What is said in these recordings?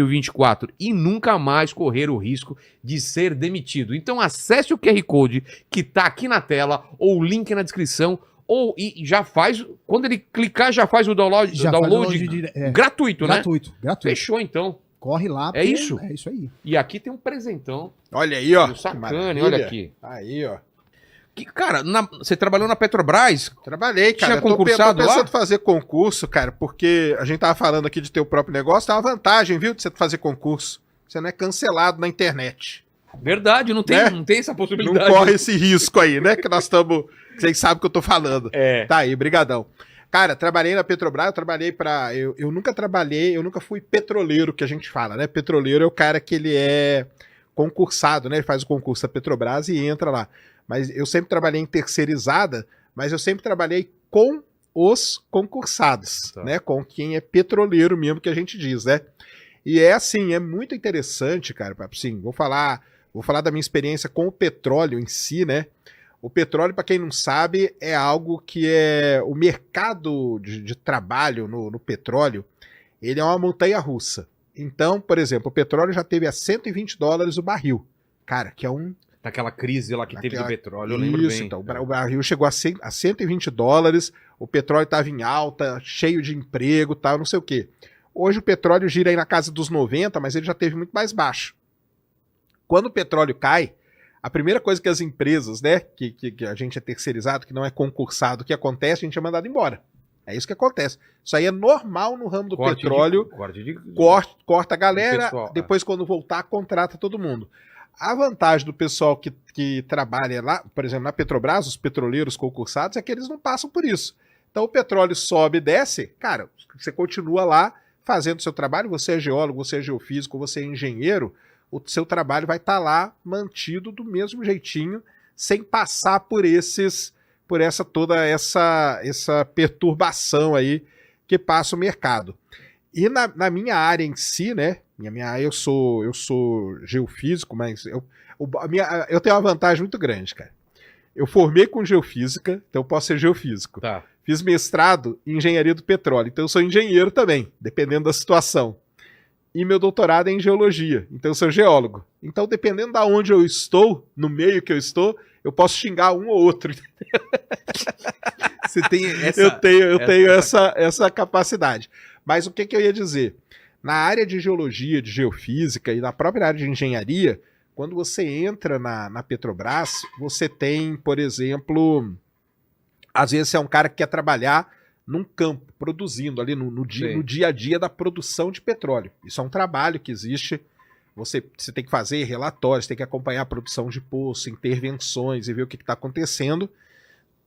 2024 e nunca mais correr o risco de ser demitido. Então acesse o QR Code que está aqui na tela ou o link na descrição e já faz, quando ele clicar já faz o download, gratuito, né? Gratuito. Fechou então. Corre lá. É isso? É isso aí. E aqui tem um presentão. Olha aí, ó. Sacane, olha aqui. Aí, ó. Cara, você trabalhou na Petrobras? Trabalhei, cara. Tinha concursado tô pensando lá? fazer concurso, cara, porque a gente tava falando aqui de ter o próprio negócio, tem uma vantagem, viu, de você fazer concurso. Você não é cancelado na internet. Verdade, não tem, Né? não tem essa possibilidade. Não corre esse risco aí, né? Que nós estamos... Vocês sabem o que eu tô falando. É. Tá aí, brigadão. Cara, trabalhei na Petrobras, eu trabalhei pra... Eu nunca trabalhei, eu nunca fui petroleiro, que a gente fala, né? Petroleiro é o cara que ele é concursado, né? Ele faz o concurso da Petrobras e entra lá. Mas eu sempre trabalhei em terceirizada, mas eu sempre trabalhei com os concursados, Tá. né? Com quem é petroleiro mesmo, que a gente diz, né? E é assim, é muito interessante, cara. Assim, vou falar da minha experiência com o petróleo em si, né? O petróleo, para quem não sabe, é algo que é... O mercado de trabalho no petróleo, ele é uma montanha-russa. Então, por exemplo, o petróleo já teve a $120 o barril. Cara, que é um... Naquela crise lá que teve do petróleo, eu Isso, lembro bem. então, o barril chegou a $120, o petróleo estava em alta, cheio de emprego, tal, não sei o quê. Hoje o petróleo gira aí na casa dos 90, mas ele já teve muito mais baixo. Quando o petróleo cai, a primeira coisa que as empresas, né, que a gente é terceirizado, que não é concursado, que acontece, a gente é mandado embora. É isso que acontece. Isso aí é normal no ramo do petróleo. Corta a galera, pessoal, depois quando voltar, contrata todo mundo. A vantagem do pessoal que trabalha lá, por exemplo, na Petrobras, os petroleiros concursados, é que eles não passam por isso. Então o petróleo sobe e desce, cara, você continua lá fazendo o seu trabalho, você é geólogo, você é geofísico, você é engenheiro, o seu trabalho vai estar lá mantido do mesmo jeitinho, sem passar por toda essa perturbação aí que passa o mercado. E na minha área em si, né? Minha área, eu sou geofísico, mas eu tenho uma vantagem muito grande, cara. Eu formei com geofísica, então eu posso ser geofísico. Tá. Fiz mestrado em engenharia do petróleo, então eu sou engenheiro também, dependendo da situação. E meu doutorado é em geologia, então eu sou geólogo. Então, dependendo da onde eu estou, no meio que eu estou, eu posso xingar um ou outro. Você tem essa... Eu tenho essa capacidade. Mas o que eu ia dizer? Na área de geologia, de geofísica e na própria área de engenharia, quando você entra na Petrobras, você tem, por exemplo, às vezes você é um cara que quer trabalhar num campo, produzindo ali no dia a dia da produção de petróleo. Isso é um trabalho que existe. Você tem que fazer relatórios, tem que acompanhar a produção de poço, intervenções e ver o que está acontecendo.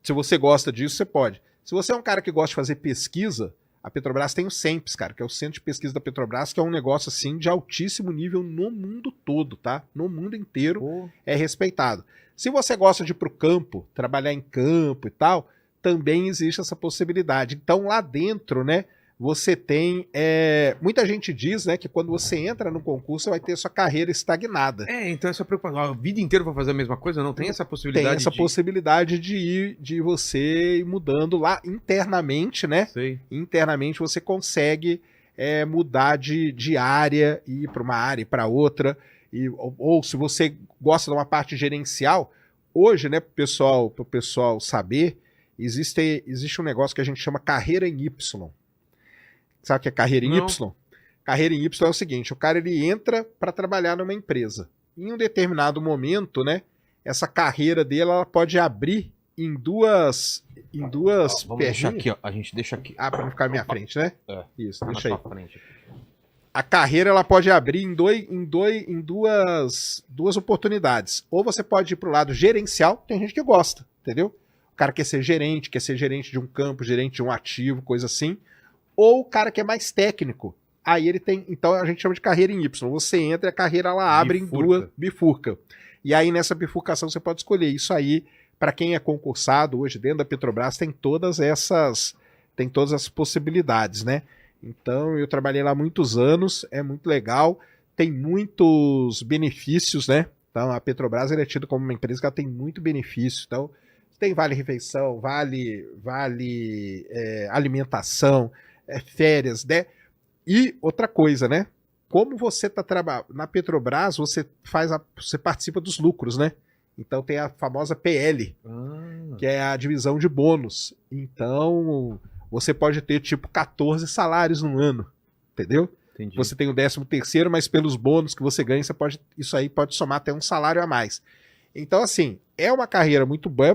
Se você gosta disso, você pode. Se você é um cara que gosta de fazer pesquisa, a Petrobras tem o CENPES, cara, que é o Centro de Pesquisa da Petrobras, que é um negócio assim de altíssimo nível no mundo todo, tá? No mundo inteiro é respeitado. Se você gosta de ir pro campo, trabalhar em campo e tal, também existe essa possibilidade. Então lá dentro, né, você tem... muita gente diz, né, que quando você entra no concurso, você vai ter sua carreira estagnada. Então essa preocupação, a vida inteira vai fazer a mesma coisa, não tem essa possibilidade? Tem essa possibilidade de você ir mudando lá internamente, né? Sei. Internamente você consegue mudar de área, ir para uma área e para outra. Ou se você gosta de uma parte gerencial, hoje, né, pro pessoal saber, existe um negócio que a gente chama carreira em Y. Sabe o que é carreira em Y? Carreira em Y é o seguinte, o cara ele entra para trabalhar numa empresa. Em um determinado momento, né, essa carreira dele ela pode abrir em duas Vamos deixar aqui, ó. A gente deixa aqui. Para não ficar na minha frente, né? Isso, deixa aí. Frente. A carreira ela pode abrir em duas oportunidades. Ou você pode ir para o lado gerencial, tem gente que gosta, entendeu? O cara quer ser gerente de um campo, gerente de um ativo, coisa assim. Ou o cara que é mais técnico. Aí ele tem... Então a gente chama de carreira em Y. Você entra e a carreira ela abre em duas... Bifurca. E aí nessa bifurcação você pode escolher. Isso aí, para quem é concursado hoje dentro da Petrobras, tem todas essas possibilidades, né? Então eu trabalhei lá muitos anos, é muito legal. Tem muitos benefícios, né? Então a Petrobras é tida como uma empresa que ela tem muito benefício. Então tem vale-refeição, vale alimentação, férias, né? E outra coisa, né? como você tá trabalhando na Petrobras, você participa dos lucros, né? Então tem a famosa PL, que é a divisão de bônus. Então você pode ter tipo 14 salários no ano, entendeu? Entendi. Você tem o 13º, mas pelos bônus que você ganha, isso aí pode somar até um salário a mais. Então, assim, é uma carreira muito boa,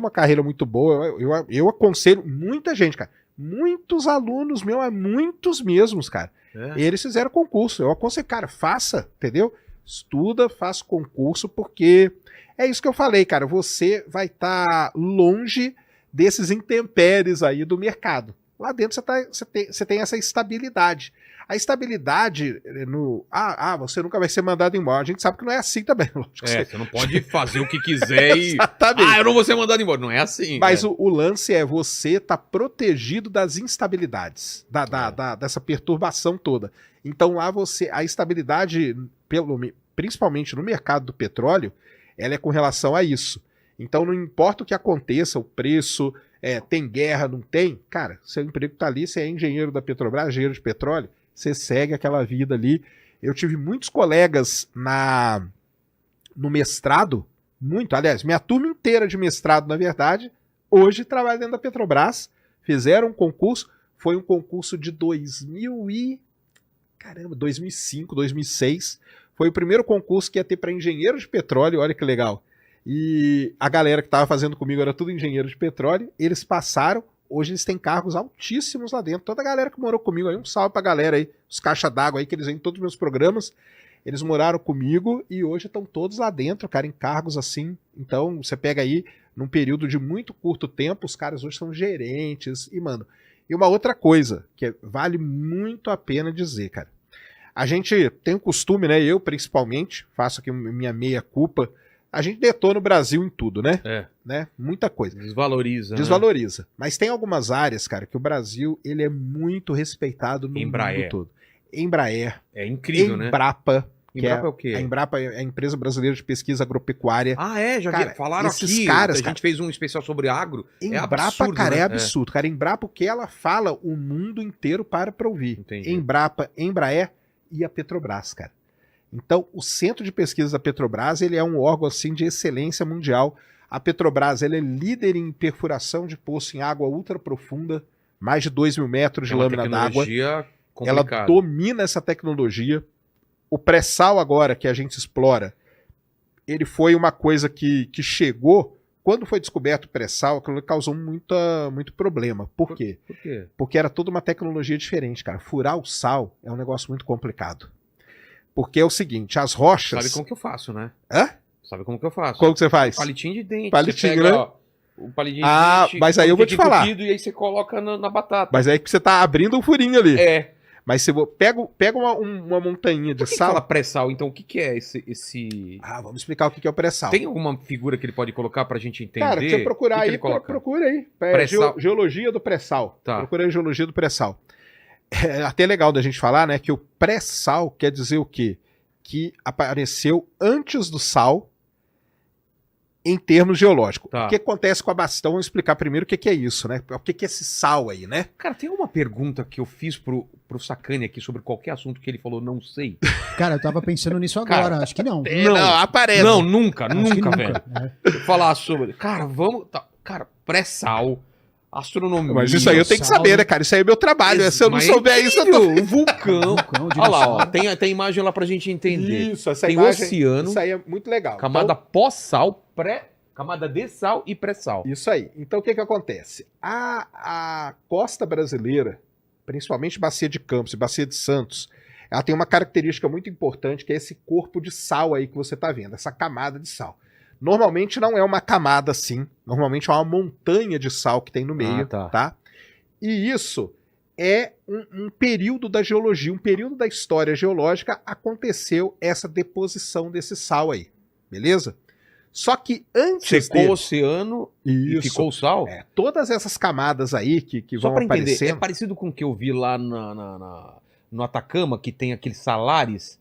eu aconselho muita gente, cara. Muitos alunos meus, muitos mesmos, cara. Eles fizeram concurso. Eu aconselho, cara, faça, entendeu? Estuda, faça concurso, porque é isso que eu falei, cara. Você vai estar longe desses intempéries aí do mercado. Lá dentro você tem essa estabilidade. A estabilidade você nunca vai ser mandado embora. A gente sabe que não é assim também. Você não pode fazer o que quiser e... Exatamente. eu não vou ser mandado embora. Não é assim. Mas o lance é você estar protegido das instabilidades, dessa perturbação toda. Então lá a estabilidade, principalmente no mercado do petróleo, ela é com relação a isso. Então não importa o que aconteça, o preço, tem guerra, não tem, cara, seu emprego tá ali, você é engenheiro da Petrobras, engenheiro de petróleo, você segue aquela vida ali. Eu tive muitos colegas no mestrado, aliás, minha turma inteira de mestrado, na verdade, hoje trabalha dentro da Petrobras, fizeram um concurso, foi um concurso de 2005, 2006, foi o primeiro concurso que ia ter para engenheiro de petróleo, olha que legal. E a galera que estava fazendo comigo era tudo engenheiro de petróleo, eles passaram, hoje eles têm cargos altíssimos lá dentro. Toda a galera que morou comigo aí, um salve pra galera aí, os caixa d'água aí, que eles vêm em todos os meus programas, eles moraram comigo e hoje estão todos lá dentro, cara, em cargos assim. Então, você pega aí, num período de muito curto tempo, os caras hoje são gerentes. E, mano, e uma outra coisa que vale muito a pena dizer, cara. A gente tem o costume, né, eu principalmente, faço aqui minha meia-culpa, a gente detona o Brasil em tudo, né? Né? Muita coisa. Desvaloriza. Desvaloriza. Né? Mas tem algumas áreas, cara, que o Brasil ele é muito respeitado no mundo todo. Embraer. É incrível, Embrapa, né? Embrapa é o quê? A Embrapa é a Empresa Brasileira de Pesquisa Agropecuária. Já cara, falaram esses aqui. Caras, a gente fez um especial sobre agro. Embrapa, absurdo, cara, né? é absurdo. Cara, Embrapa, o que ela fala, o mundo inteiro para ouvir. Entendi. Embrapa, Embraer e a Petrobras, cara. Então, o Centro de Pesquisa da Petrobras, ele é um órgão assim de excelência mundial. A Petrobras, ela é líder em perfuração de poço em água ultra profunda, mais de 2.000 metros de lâmina d'água. Ela domina essa tecnologia. O pré-sal agora, que a gente explora, ele foi uma coisa que chegou... Quando foi descoberto o pré-sal, aquilo causou muito problema. Por quê? Por quê? Porque era toda uma tecnologia diferente, cara. Furar o sal é um negócio muito complicado. Porque é o seguinte, as rochas... Sabe como que eu faço, né? Hã? Sabe como que eu faço? Como que você faz? Palitinho de dente. Palitinho, você pega, né? Ó, o palitinho de dente... Mas aí eu vou te falar. E aí você coloca na batata. Mas aí que você tá abrindo um furinho ali. Mas você pega uma montanha de Por que sal... fala pré-sal? Então o que é esse... vamos explicar o que é o pré-sal. Tem alguma figura que ele pode colocar pra gente entender? Cara, se você procurar aí, procura aí. Geologia do pré-sal. Tá. Procura aí geologia do pré-sal. É até legal da gente falar, né, que o pré-sal quer dizer o quê? Que apareceu antes do sal em termos geológicos. Tá. O que acontece com a Bastão? Vamos explicar primeiro o que é isso, né? O que é esse sal aí, né? Cara, tem uma pergunta que eu fiz pro Sacani aqui sobre qualquer assunto que ele falou, não sei. Cara, eu tava pensando nisso agora, Cara, acho que não. Não, aparece. Não, nunca, Acho que velho. Falar sobre... Cara, vamos... Cara, pré-sal, astronomia... Mas isso aí eu tenho que saber, né, cara? Isso aí é meu trabalho. Se eu não souber isso, eu tô... O vulcão. Olha lá, ó. Tem imagem lá pra gente entender. Isso, essa tem imagem... oceano. Isso aí é muito legal. Camada pós-sal, camada de sal e pré-sal. Isso aí. Então o que acontece? A costa brasileira, principalmente Bacia de Campos e Bacia de Santos, ela tem uma característica muito importante, que é esse corpo de sal aí que você tá vendo, essa camada de sal. Normalmente não é uma camada assim, normalmente é uma montanha de sal que tem no meio, tá? E isso é um período da geologia, um período da história geológica, aconteceu essa deposição desse sal aí, beleza? Só que antes secou o oceano e ficou o sal? Todas essas camadas aí que Só vão pra aparecendo... entender, é parecido com o que eu vi lá no Atacama, que tem aqueles salares?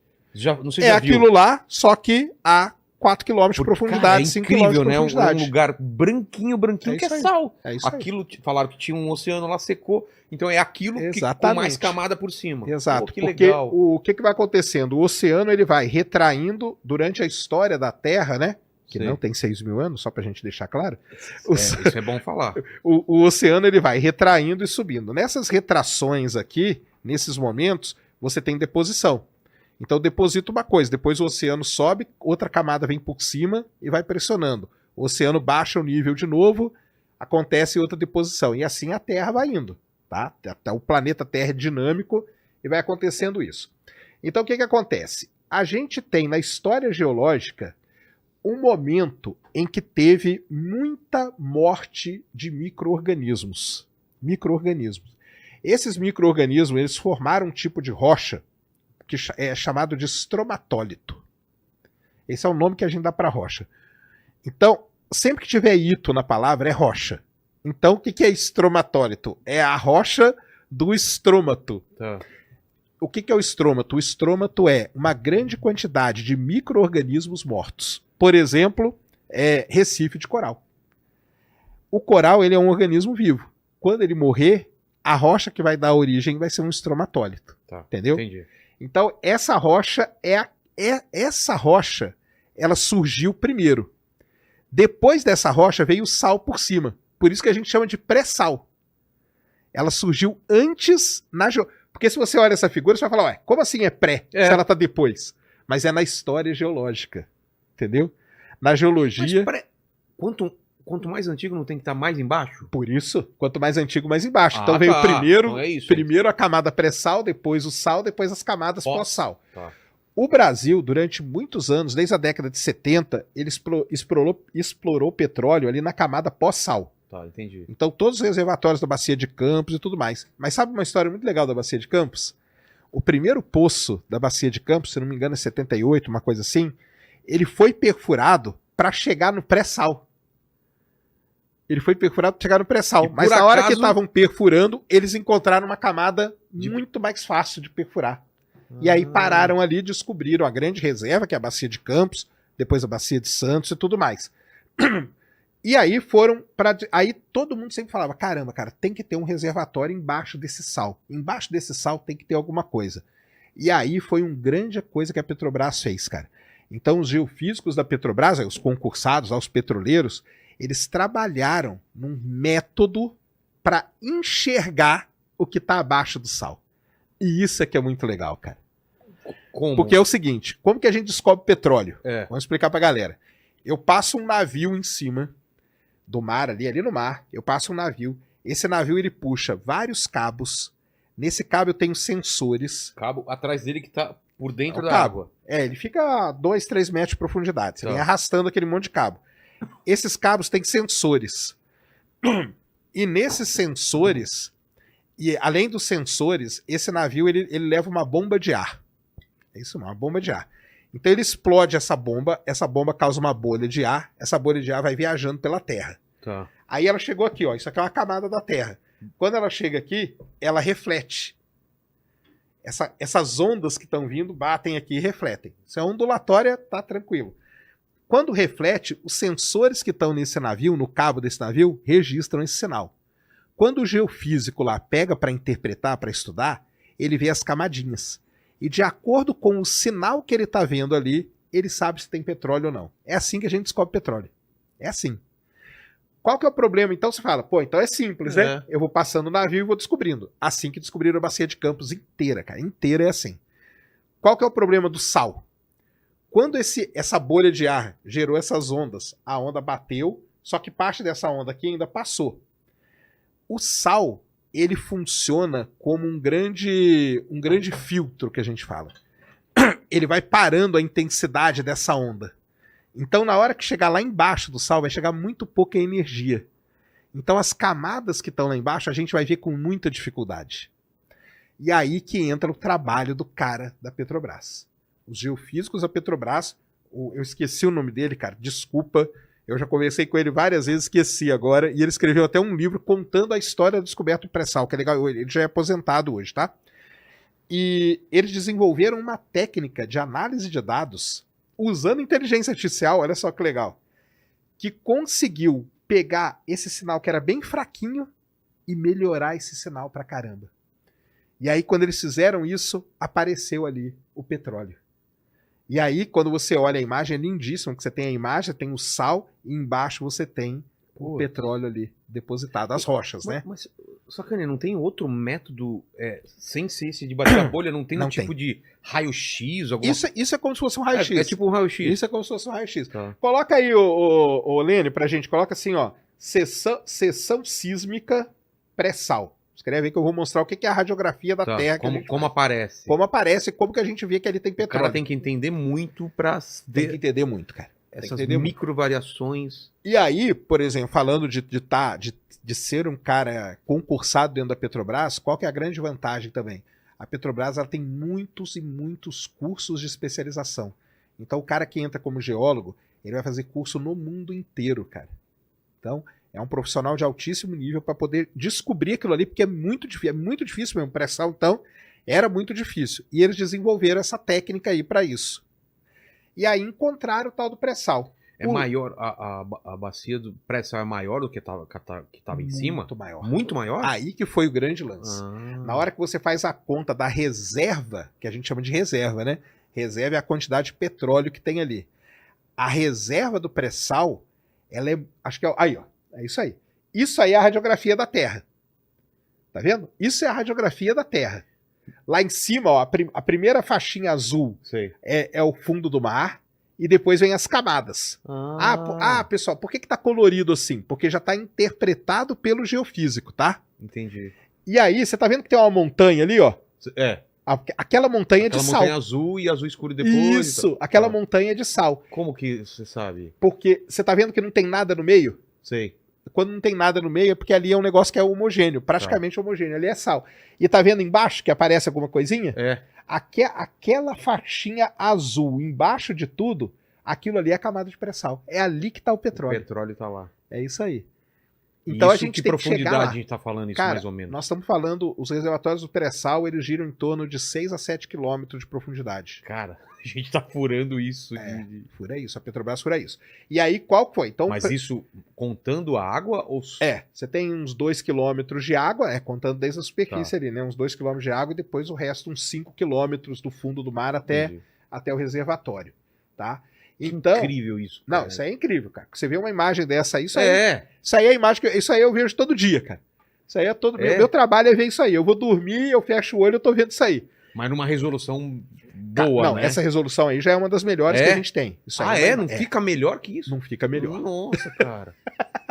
Não sei se já viu. Aquilo lá, só que a 4 km de profundidade, 5 km de incrível, né? profundidade. Um lugar branquinho É que é isso aí. sal. É isso aí. Aquilo, falaram que tinha um oceano lá, secou. Então é aquilo que, com Exatamente. mais camada por cima. Exato, Pô, que porque legal. o que vai acontecendo? O oceano ele vai retraindo durante a história da Terra, né? Que Sei. não tem 6 mil anos, só pra gente deixar claro. Isso é bom falar. O oceano ele vai retraindo e subindo. Nessas retrações aqui, nesses momentos, você tem deposição. Então deposita uma coisa, depois o oceano sobe, outra camada vem por cima e vai pressionando. O oceano baixa o nível de novo, acontece outra deposição. E assim a Terra vai indo. Tá? O planeta Terra é dinâmico e vai acontecendo isso. Então o que acontece? A gente tem na história geológica um momento em que teve muita morte de micro-organismos. Esses micro-organismos eles formaram um tipo de rocha que é chamado de estromatólito. Esse é o nome que a gente dá para rocha. Então, sempre que tiver ito na palavra, é rocha. Então, o que é estromatólito? É a rocha do estrômato. Tá. O que é o estrômato? O estrômato é uma grande quantidade de micro-organismos mortos. Por exemplo, recife de coral. O coral ele é um organismo vivo. Quando ele morrer, a rocha que vai dar origem vai ser um estromatólito. Tá. Entendeu? Entendi. Então, essa rocha essa rocha, ela surgiu primeiro. Depois dessa rocha veio o sal por cima. Por isso que a gente chama de pré-sal. Ela surgiu antes porque se você olha essa figura, você vai falar, ué, como assim é pré? Se ela tá depois. Mas é na história geológica. Entendeu? Na geologia. Mas quanto mais antigo não tem que estar mais embaixo? Por isso, quanto mais antigo, mais embaixo. Então veio primeiro, então é isso, primeiro a camada pré-sal, depois o sal, depois as camadas pós-sal. Tá. O Brasil, durante muitos anos, desde a década de 70, ele explorou petróleo ali na camada pós-sal. Tá, entendi. Então todos os reservatórios da Bacia de Campos e tudo mais. Mas sabe uma história muito legal da Bacia de Campos? O primeiro poço da Bacia de Campos, se não me engano é 78, uma coisa assim, ele foi perfurado para chegar no pré-sal. Ele foi perfurado para chegar no pré-sal. Mas na hora que estavam perfurando, eles encontraram uma camada muito mais fácil de perfurar. E aí pararam ali e descobriram a grande reserva, que é a Bacia de Campos, depois a Bacia de Santos e tudo mais. E aí foram para. Aí todo mundo sempre falava: caramba, cara, tem que ter um reservatório embaixo desse sal. Embaixo desse sal tem que ter alguma coisa. E aí foi uma grande coisa que a Petrobras fez, cara. Então os geofísicos da Petrobras, os concursados, os petroleiros, eles trabalharam num método para enxergar o que está abaixo do sal. E isso é que é muito legal, cara. Como? Porque é o seguinte, como que a gente descobre petróleo? É. Vamos explicar pra galera. Eu passo um navio em cima do mar, ali no mar, eu passo um navio. Esse navio, ele puxa vários cabos. Nesse cabo eu tenho sensores. Cabo atrás dele que tá por dentro da cabo. água. Ele fica a 2, 3 metros de profundidade. Você Tá. vem arrastando aquele monte de cabo. Esses cabos têm sensores. E nesses sensores, e além dos sensores, esse navio ele leva uma bomba de ar. É isso, uma bomba de ar. Então ele explode essa bomba causa uma bolha de ar, essa bolha de ar vai viajando pela Terra. Tá. Aí ela chegou aqui, ó, isso aqui é uma camada da Terra. Quando ela chega aqui, ela reflete. Essas ondas que estão vindo batem aqui e refletem. Se é ondulatória, tá tranquilo. Quando reflete, os sensores que estão nesse navio, no cabo desse navio, registram esse sinal. Quando o geofísico lá pega para interpretar, para estudar, ele vê as camadinhas. E de acordo com o sinal que ele está vendo ali, ele sabe se tem petróleo ou não. É assim que a gente descobre petróleo. É assim. Qual que é o problema? Então você fala, pô, então é simples, né? Eu vou passando o navio e vou descobrindo. Assim que descobriram a Bacia de Campos inteira, cara. Inteira é assim. Qual que é o problema do sal? Quando essa bolha de ar gerou essas ondas, a onda bateu, só que parte dessa onda aqui ainda passou. O sal, ele funciona como um grande filtro que a gente fala. Ele vai parando a intensidade dessa onda. Então, na hora que chegar lá embaixo do sal, vai chegar muito pouca energia. Então, as camadas que estão lá embaixo, a gente vai ver com muita dificuldade. E aí que entra o trabalho do cara da Petrobras. Os geofísicos da Petrobras, eu esqueci o nome dele, cara, desculpa. Eu já conversei com ele várias vezes, esqueci agora. E ele escreveu até um livro contando a história da descoberta do pré-sal, que é legal. Ele já é aposentado hoje, tá? E eles desenvolveram uma técnica de análise de dados usando inteligência artificial, olha só que legal, que conseguiu pegar esse sinal que era bem fraquinho e melhorar esse sinal pra caramba. E aí, quando eles fizeram isso, apareceu ali o petróleo. E aí, quando você olha a imagem, é lindíssimo, que você tem a imagem, tem o sal, e embaixo você tem o petróleo ali depositado, as rochas, né? Mas Sacane, não tem outro método, sem ser esse de bater a bolha, não tem Não um tipo tem. de raio-x? Isso é como se fosse um raio-x. É tipo um raio-x. Isso é como se fosse um raio-x. Tá. Coloca aí, o Lene, pra gente, coloca assim, ó, seção sísmica pré-sal. Escreve aí que eu vou mostrar o que é a radiografia da Tá. Terra. Que a Como, gente como faz. aparece? Como aparece, como que a gente vê que ali tem O petróleo. cara tem que entender muito pra Tem que entender muito, cara. essas entender muito. micro-variações. E aí, por exemplo, falando de ser um cara concursado dentro da Petrobras, qual que é a grande vantagem também? A Petrobras ela tem muitos e muitos cursos de especialização. Então, o cara que entra como geólogo, ele vai fazer curso no mundo inteiro, cara. Então, é um profissional de altíssimo nível para poder descobrir aquilo ali, porque é muito difícil mesmo. Pré-sal, então, era muito difícil. E eles desenvolveram essa técnica aí para isso. E aí encontraram o tal do pré-sal. É maior, a bacia do pré-sal é maior do que tava em cima? Muito maior. Muito maior? Aí que foi o grande lance. Na hora que você faz a conta da reserva, que a gente chama de reserva, né? Reserva é a quantidade de petróleo que tem ali. A reserva do pré-sal, ela é, acho que é, aí, ó, é isso aí. Isso aí é a radiografia da Terra. Tá vendo? Isso é a radiografia da Terra. Lá em cima, ó, a primeira faixinha azul Sei. é o fundo do mar e depois vem as camadas. Pessoal, por que tá colorido assim? Porque já tá interpretado pelo geofísico, tá? Entendi. E aí, você tá vendo que tem uma montanha ali, ó? É. Aquela montanha de Aquela sal. montanha azul e azul escuro depois. Isso, aquela Tá. montanha de sal. Como que você sabe? Porque você tá vendo que não tem nada no meio? Sei. Quando não tem nada no meio é porque ali é um negócio que é homogêneo, praticamente homogêneo. Ali é sal. E tá vendo embaixo que aparece alguma coisinha? É. Aquela faixinha azul embaixo de tudo, aquilo ali é a camada de pré-sal. É ali que tá o O petróleo. petróleo tá lá. É isso aí. Então Isso, a gente que tem que chegar profundidade lá. a gente tá falando isso, Cara, mais ou menos? nós estamos falando, os reservatórios do pré-sal, eles giram em torno de 6 a 7 quilômetros de profundidade. Cara, a gente tá furando isso. Fura isso, a Petrobras fura isso. E aí, qual foi? Então, Mas isso contando a água ou... você tem uns 2 quilômetros de água, contando desde a superfície ali, né? Uns 2 quilômetros de água e depois o resto, uns 5 quilômetros do fundo do mar Entendi. até o reservatório, tá? Que Então, incrível isso, não, cara. isso aí é incrível, cara. Você vê uma imagem dessa aí, isso aí é a imagem isso aí eu vejo todo dia, cara. Isso aí é todo dia. Meu trabalho é ver isso aí. Eu vou dormir, eu fecho o olho, eu tô vendo isso aí. Mas numa resolução boa, Não, né? essa resolução aí já é uma das melhores que a gente tem. Isso aí Não fica melhor que isso? Não fica melhor. Nossa, cara.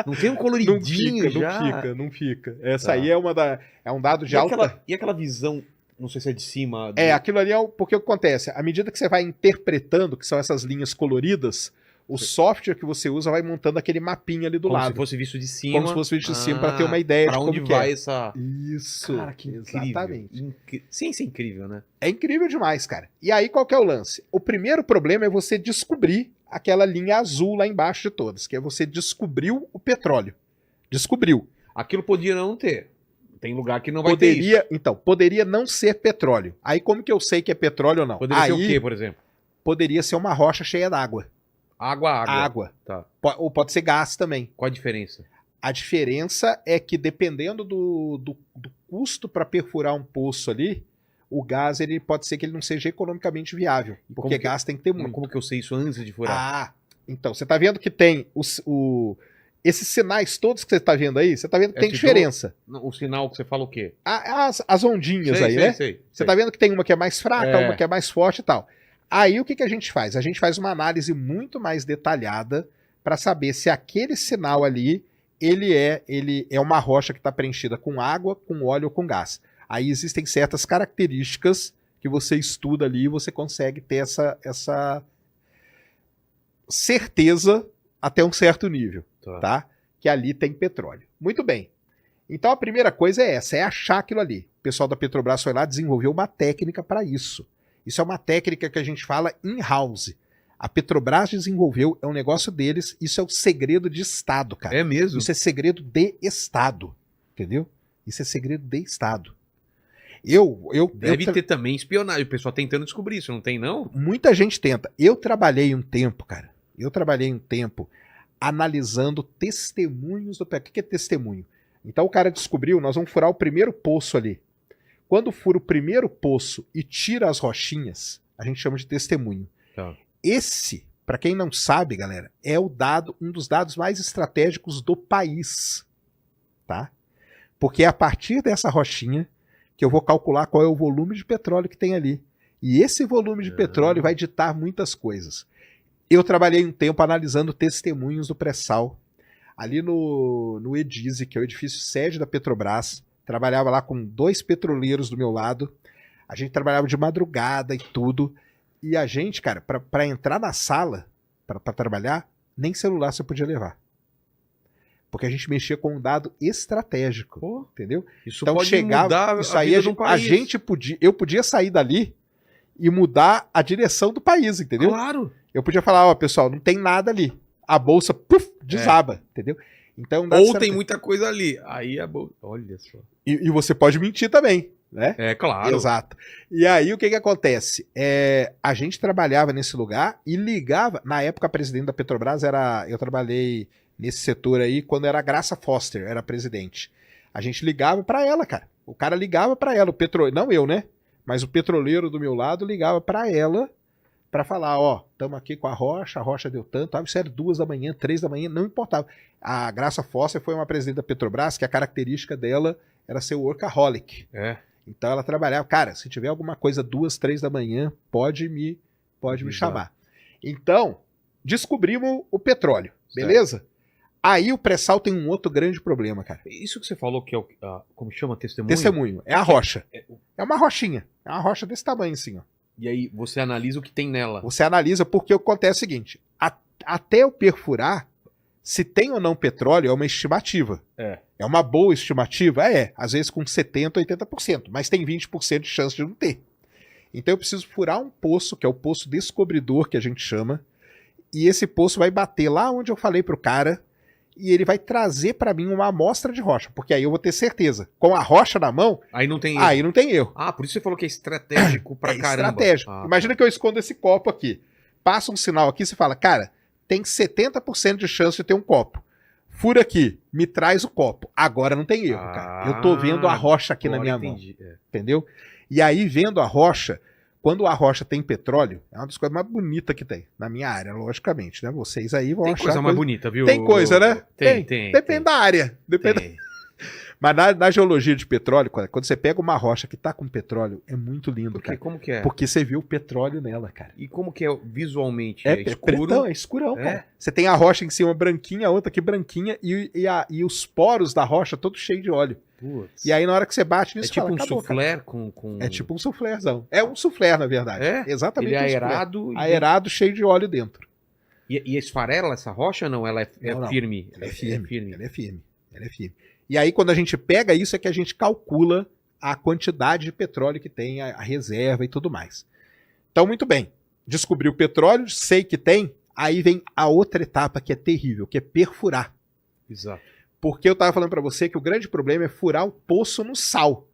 Não tem um coloridinho já? Não fica. Essa aí é um dado de alta... E aquela visão, não sei se é de cima... Aquilo ali porque o que acontece? À medida que você vai interpretando, que são essas linhas coloridas, o software que você usa vai montando aquele mapinha ali do como lado. se fosse visto de cima. Como se fosse visto de cima, para ter uma ideia pra de onde como que vai é. essa... Isso. Cara, que incrível. Exatamente. Ciência é incrível, né? É incrível demais, cara. E aí, qual que é o lance? O primeiro problema é você descobrir aquela linha azul lá embaixo de todas, que é você descobriu o petróleo. Descobriu. Aquilo podia não ter. Tem lugar que não vai ter isso. Então, poderia não ser petróleo. Aí, como que eu sei que é petróleo ou não? Poderia ser o quê, por exemplo? Poderia ser uma rocha cheia d'água. Água. Tá. Ou pode ser gás também. Qual a diferença? A diferença é que, dependendo do custo para perfurar um poço ali, o gás ele pode ser que ele não seja economicamente viável. Porque gás tem que ter muito. Como que eu sei isso antes de furar? Então, você está vendo que tem esses sinais todos que você está vendo aí, você está vendo que tem diferença. O sinal que você fala o quê? As ondinhas né? Você está vendo que tem uma que é mais fraca, uma que é mais forte e tal. Aí o que a gente faz? A gente faz uma análise muito mais detalhada para saber se aquele sinal ali ele é uma rocha que está preenchida com água, com óleo ou com gás. Aí existem certas características que você estuda ali e você consegue ter essa certeza até um certo nível, tá? Que ali tem petróleo. Muito bem. Então a primeira coisa é essa, é achar aquilo ali. O pessoal da Petrobras foi lá e desenvolveu uma técnica para isso. Isso é uma técnica que a gente fala in-house. A Petrobras desenvolveu, é um negócio deles, isso é o segredo de Estado, cara. É mesmo? Isso é segredo de Estado, entendeu? Isso é segredo de Estado. Deve ter também espionagem, o pessoal tentando descobrir isso, não tem não? Muita gente tenta. Eu trabalhei um tempo, cara. Analisando testemunhos do pé. O que é testemunho? Então o cara descobriu, nós vamos furar o primeiro poço ali. Quando fura o primeiro poço e tira as rochinhas, a gente chama de testemunho. Tá. Esse, para quem não sabe, galera, é um dos dados mais estratégicos do país. Tá? Porque é a partir dessa rochinha que eu vou calcular qual é o volume de petróleo que tem ali. E esse volume de petróleo vai ditar muitas coisas. Eu trabalhei um tempo analisando testemunhos do pré-sal, ali no Edise, que é o edifício sede da Petrobras. Trabalhava lá com 2 petroleiros do meu lado. A gente trabalhava de madrugada e tudo. E a gente, cara, para entrar na sala, para trabalhar, nem celular você podia levar. Porque a gente mexia com um dado estratégico, entendeu? Isso então pode chegava, mudar isso aí eu podia sair dali e mudar a direção do país, entendeu? Claro. Eu podia falar, ó, pessoal, não tem nada ali. A bolsa, desaba, entendeu? Então, ou tem muita coisa ali. Aí a bolsa, olha só. E você pode mentir também, né? É, claro. Exato. E aí, o que acontece? A gente trabalhava nesse lugar e ligava, na época a presidente da Petrobras eu trabalhei nesse setor aí quando era a Graça Foster, era presidente. A gente ligava pra ela, cara. O cara ligava pra ela, não eu, né? Mas o petroleiro do meu lado ligava pra ela pra falar, ó, estamos aqui com a rocha deu tanto, isso era 2 da manhã, 3 da manhã, não importava. A Graça Foster foi uma presidente da Petrobras que a característica dela era ser workaholic. É. Então ela trabalhava, cara, se tiver alguma coisa 2, 3 da manhã, pode me chamar. Então, descobrimos o petróleo, beleza? Aí o pré-sal tem um outro grande problema, cara. Isso que você falou que é o, como chama, testemunho? Testemunho, é a rocha. É uma rochinha, é uma rocha desse tamanho assim, ó. E aí você analisa o que tem nela. Você analisa porque acontece o seguinte, até eu perfurar, se tem ou não petróleo é uma estimativa. É uma boa estimativa? Às vezes com 70%, 80%, mas tem 20% de chance de não ter. Então eu preciso furar um poço, que é o poço descobridor, que a gente chama, e esse poço vai bater lá onde eu falei pro cara, e ele vai trazer para mim uma amostra de rocha, porque aí eu vou ter certeza. Com a rocha na mão, aí não tem erro. Aí não tem erro. Ah, por isso você falou que é estratégico pra caramba. Estratégico. Imagina que eu escondo esse copo aqui. Passa um sinal aqui e você fala, cara, tem 70% de chance de ter um copo. Fura aqui, me traz o copo. Agora não tem erro, cara. Eu tô vendo a rocha aqui na minha mão. Entendeu? E aí, vendo a rocha, quando a rocha tem petróleo, é uma das coisas mais bonitas que tem, na minha área, logicamente, né? Vocês aí vão achar... Tem coisa mais bonita, viu? Tem coisa, né? Tem. Depende da área. Mas na geologia de petróleo, quando você pega uma rocha que tá com petróleo, é muito lindo, cara. Como que é? Porque você vê o petróleo nela, cara. E como que é visualmente? É escuro? Pretão, é escurão, cara. Você tem a rocha em cima branquinha, a outra aqui branquinha, e os poros da rocha todos cheios de óleo. Putz. E aí na hora que você bate nisso, é tipo fala, um soufflé com... É tipo um soufflézão. É um soufflé, na verdade. É? Exatamente. Ele é aerado. Aerado, cheio de óleo dentro. E esfarela essa rocha ou não? Ela não. Firme? Ela é firme. Ela é firme. E aí quando a gente pega isso é que a gente calcula a quantidade de petróleo que tem, a reserva e tudo mais. Então, muito bem. Descobri o petróleo, sei que tem, aí vem a outra etapa que é terrível, que é perfurar. Exato. Porque eu estava falando para você que o grande problema é furar o poço no sal.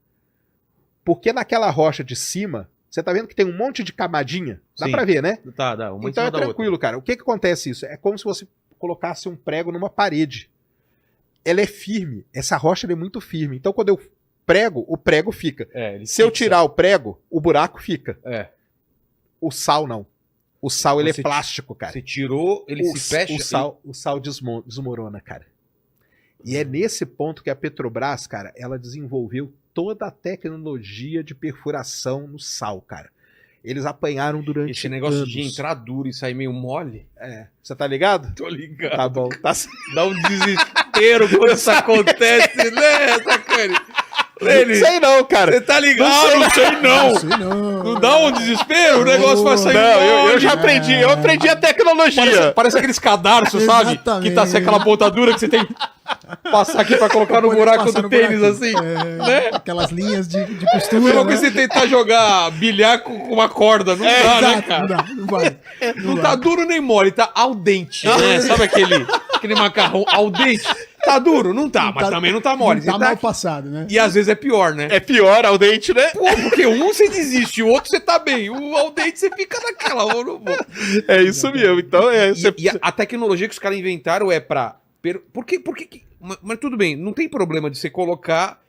Porque naquela rocha de cima, você tá vendo que tem um monte de camadinha? Dá para ver, né? Dá. Uma então é tranquilo, cara. O que acontece isso? É como se você colocasse um prego numa parede. Ela é firme. Essa rocha é muito firme. Então quando eu prego, o prego fica. Se eu tirar o prego, o buraco fica. O sal não. O sal ele é plástico, cara. Você tirou, ele se fecha. O sal desmorona, cara. E é nesse ponto que a Petrobras, cara, ela desenvolveu toda a tecnologia de perfuração no sal, cara. Eles apanharam durante esse negócio anos. De entrar duro e sair meio mole. Você tá ligado? Tô ligado. Tá bom. Dá um desespero quando isso acontece, né, Sacani? Não sei não, cara. Você tá ligado? Não sei não. Não dá um desespero? O negócio vai sair mole. Eu já aprendi. Eu aprendi a tecnologia. Parece aqueles cadarços, sabe? Que tá sem aquela pontadura que você tem que passar aqui pra colocar no buraco do tênis, assim. Né? Aquelas linhas de costura. Mesmo que você tentar jogar bilhar com uma corda. Não dá, né, cara? Não vai. Não tá duro nem mole, tá al dente, né? Sabe aquele macarrão al dente. Tá duro? Não tá, mas também não tá mole. Não tá Você mal passado, né? E às vezes é pior, né? É pior ao dente, né? Pô, porque um você desiste, o outro você tá bem. O al dente você fica naquela. Eu não vou. É isso mesmo. Então, E a tecnologia que os caras inventaram é pra... Por que... Mas tudo bem, não tem problema de você colocar...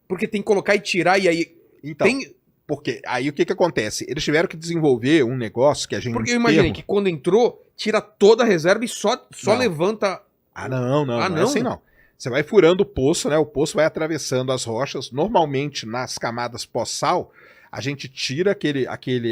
Porque tem que colocar e tirar e aí... Então, tem... porque aí o que acontece? Eles tiveram que desenvolver um negócio que a gente... Porque eu imaginei que quando entrou, tira toda a reserva e só levanta... Não é não? assim não. Você vai furando o poço, né? O poço vai atravessando as rochas. Normalmente, nas camadas pós-sal, a gente tira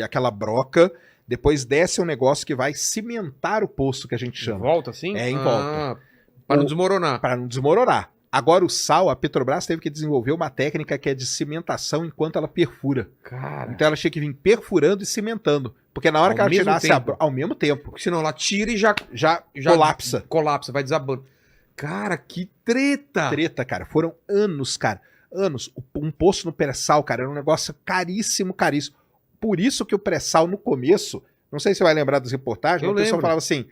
aquela broca, depois desce um negócio que vai cimentar o poço, que a gente Em chama. volta, assim? É, em volta. Pra não desmoronar. Para não desmoronar. Agora o sal, a Petrobras teve que desenvolver uma técnica que é de cimentação enquanto ela perfura. Cara... Então ela tinha que vir perfurando e cimentando. Porque na hora Ao que ela mesmo tirasse tempo. ao mesmo tempo, Porque senão ela tira e já colapsa. Colapsa, vai desabando. Cara, que treta! Treta, cara. Foram anos, cara. Anos. Um poço no pré-sal, cara, era um negócio caríssimo, caríssimo. Por isso que o pré-sal no começo, não sei se você vai lembrar das reportagens, Eu o pessoal lembro. falava assim,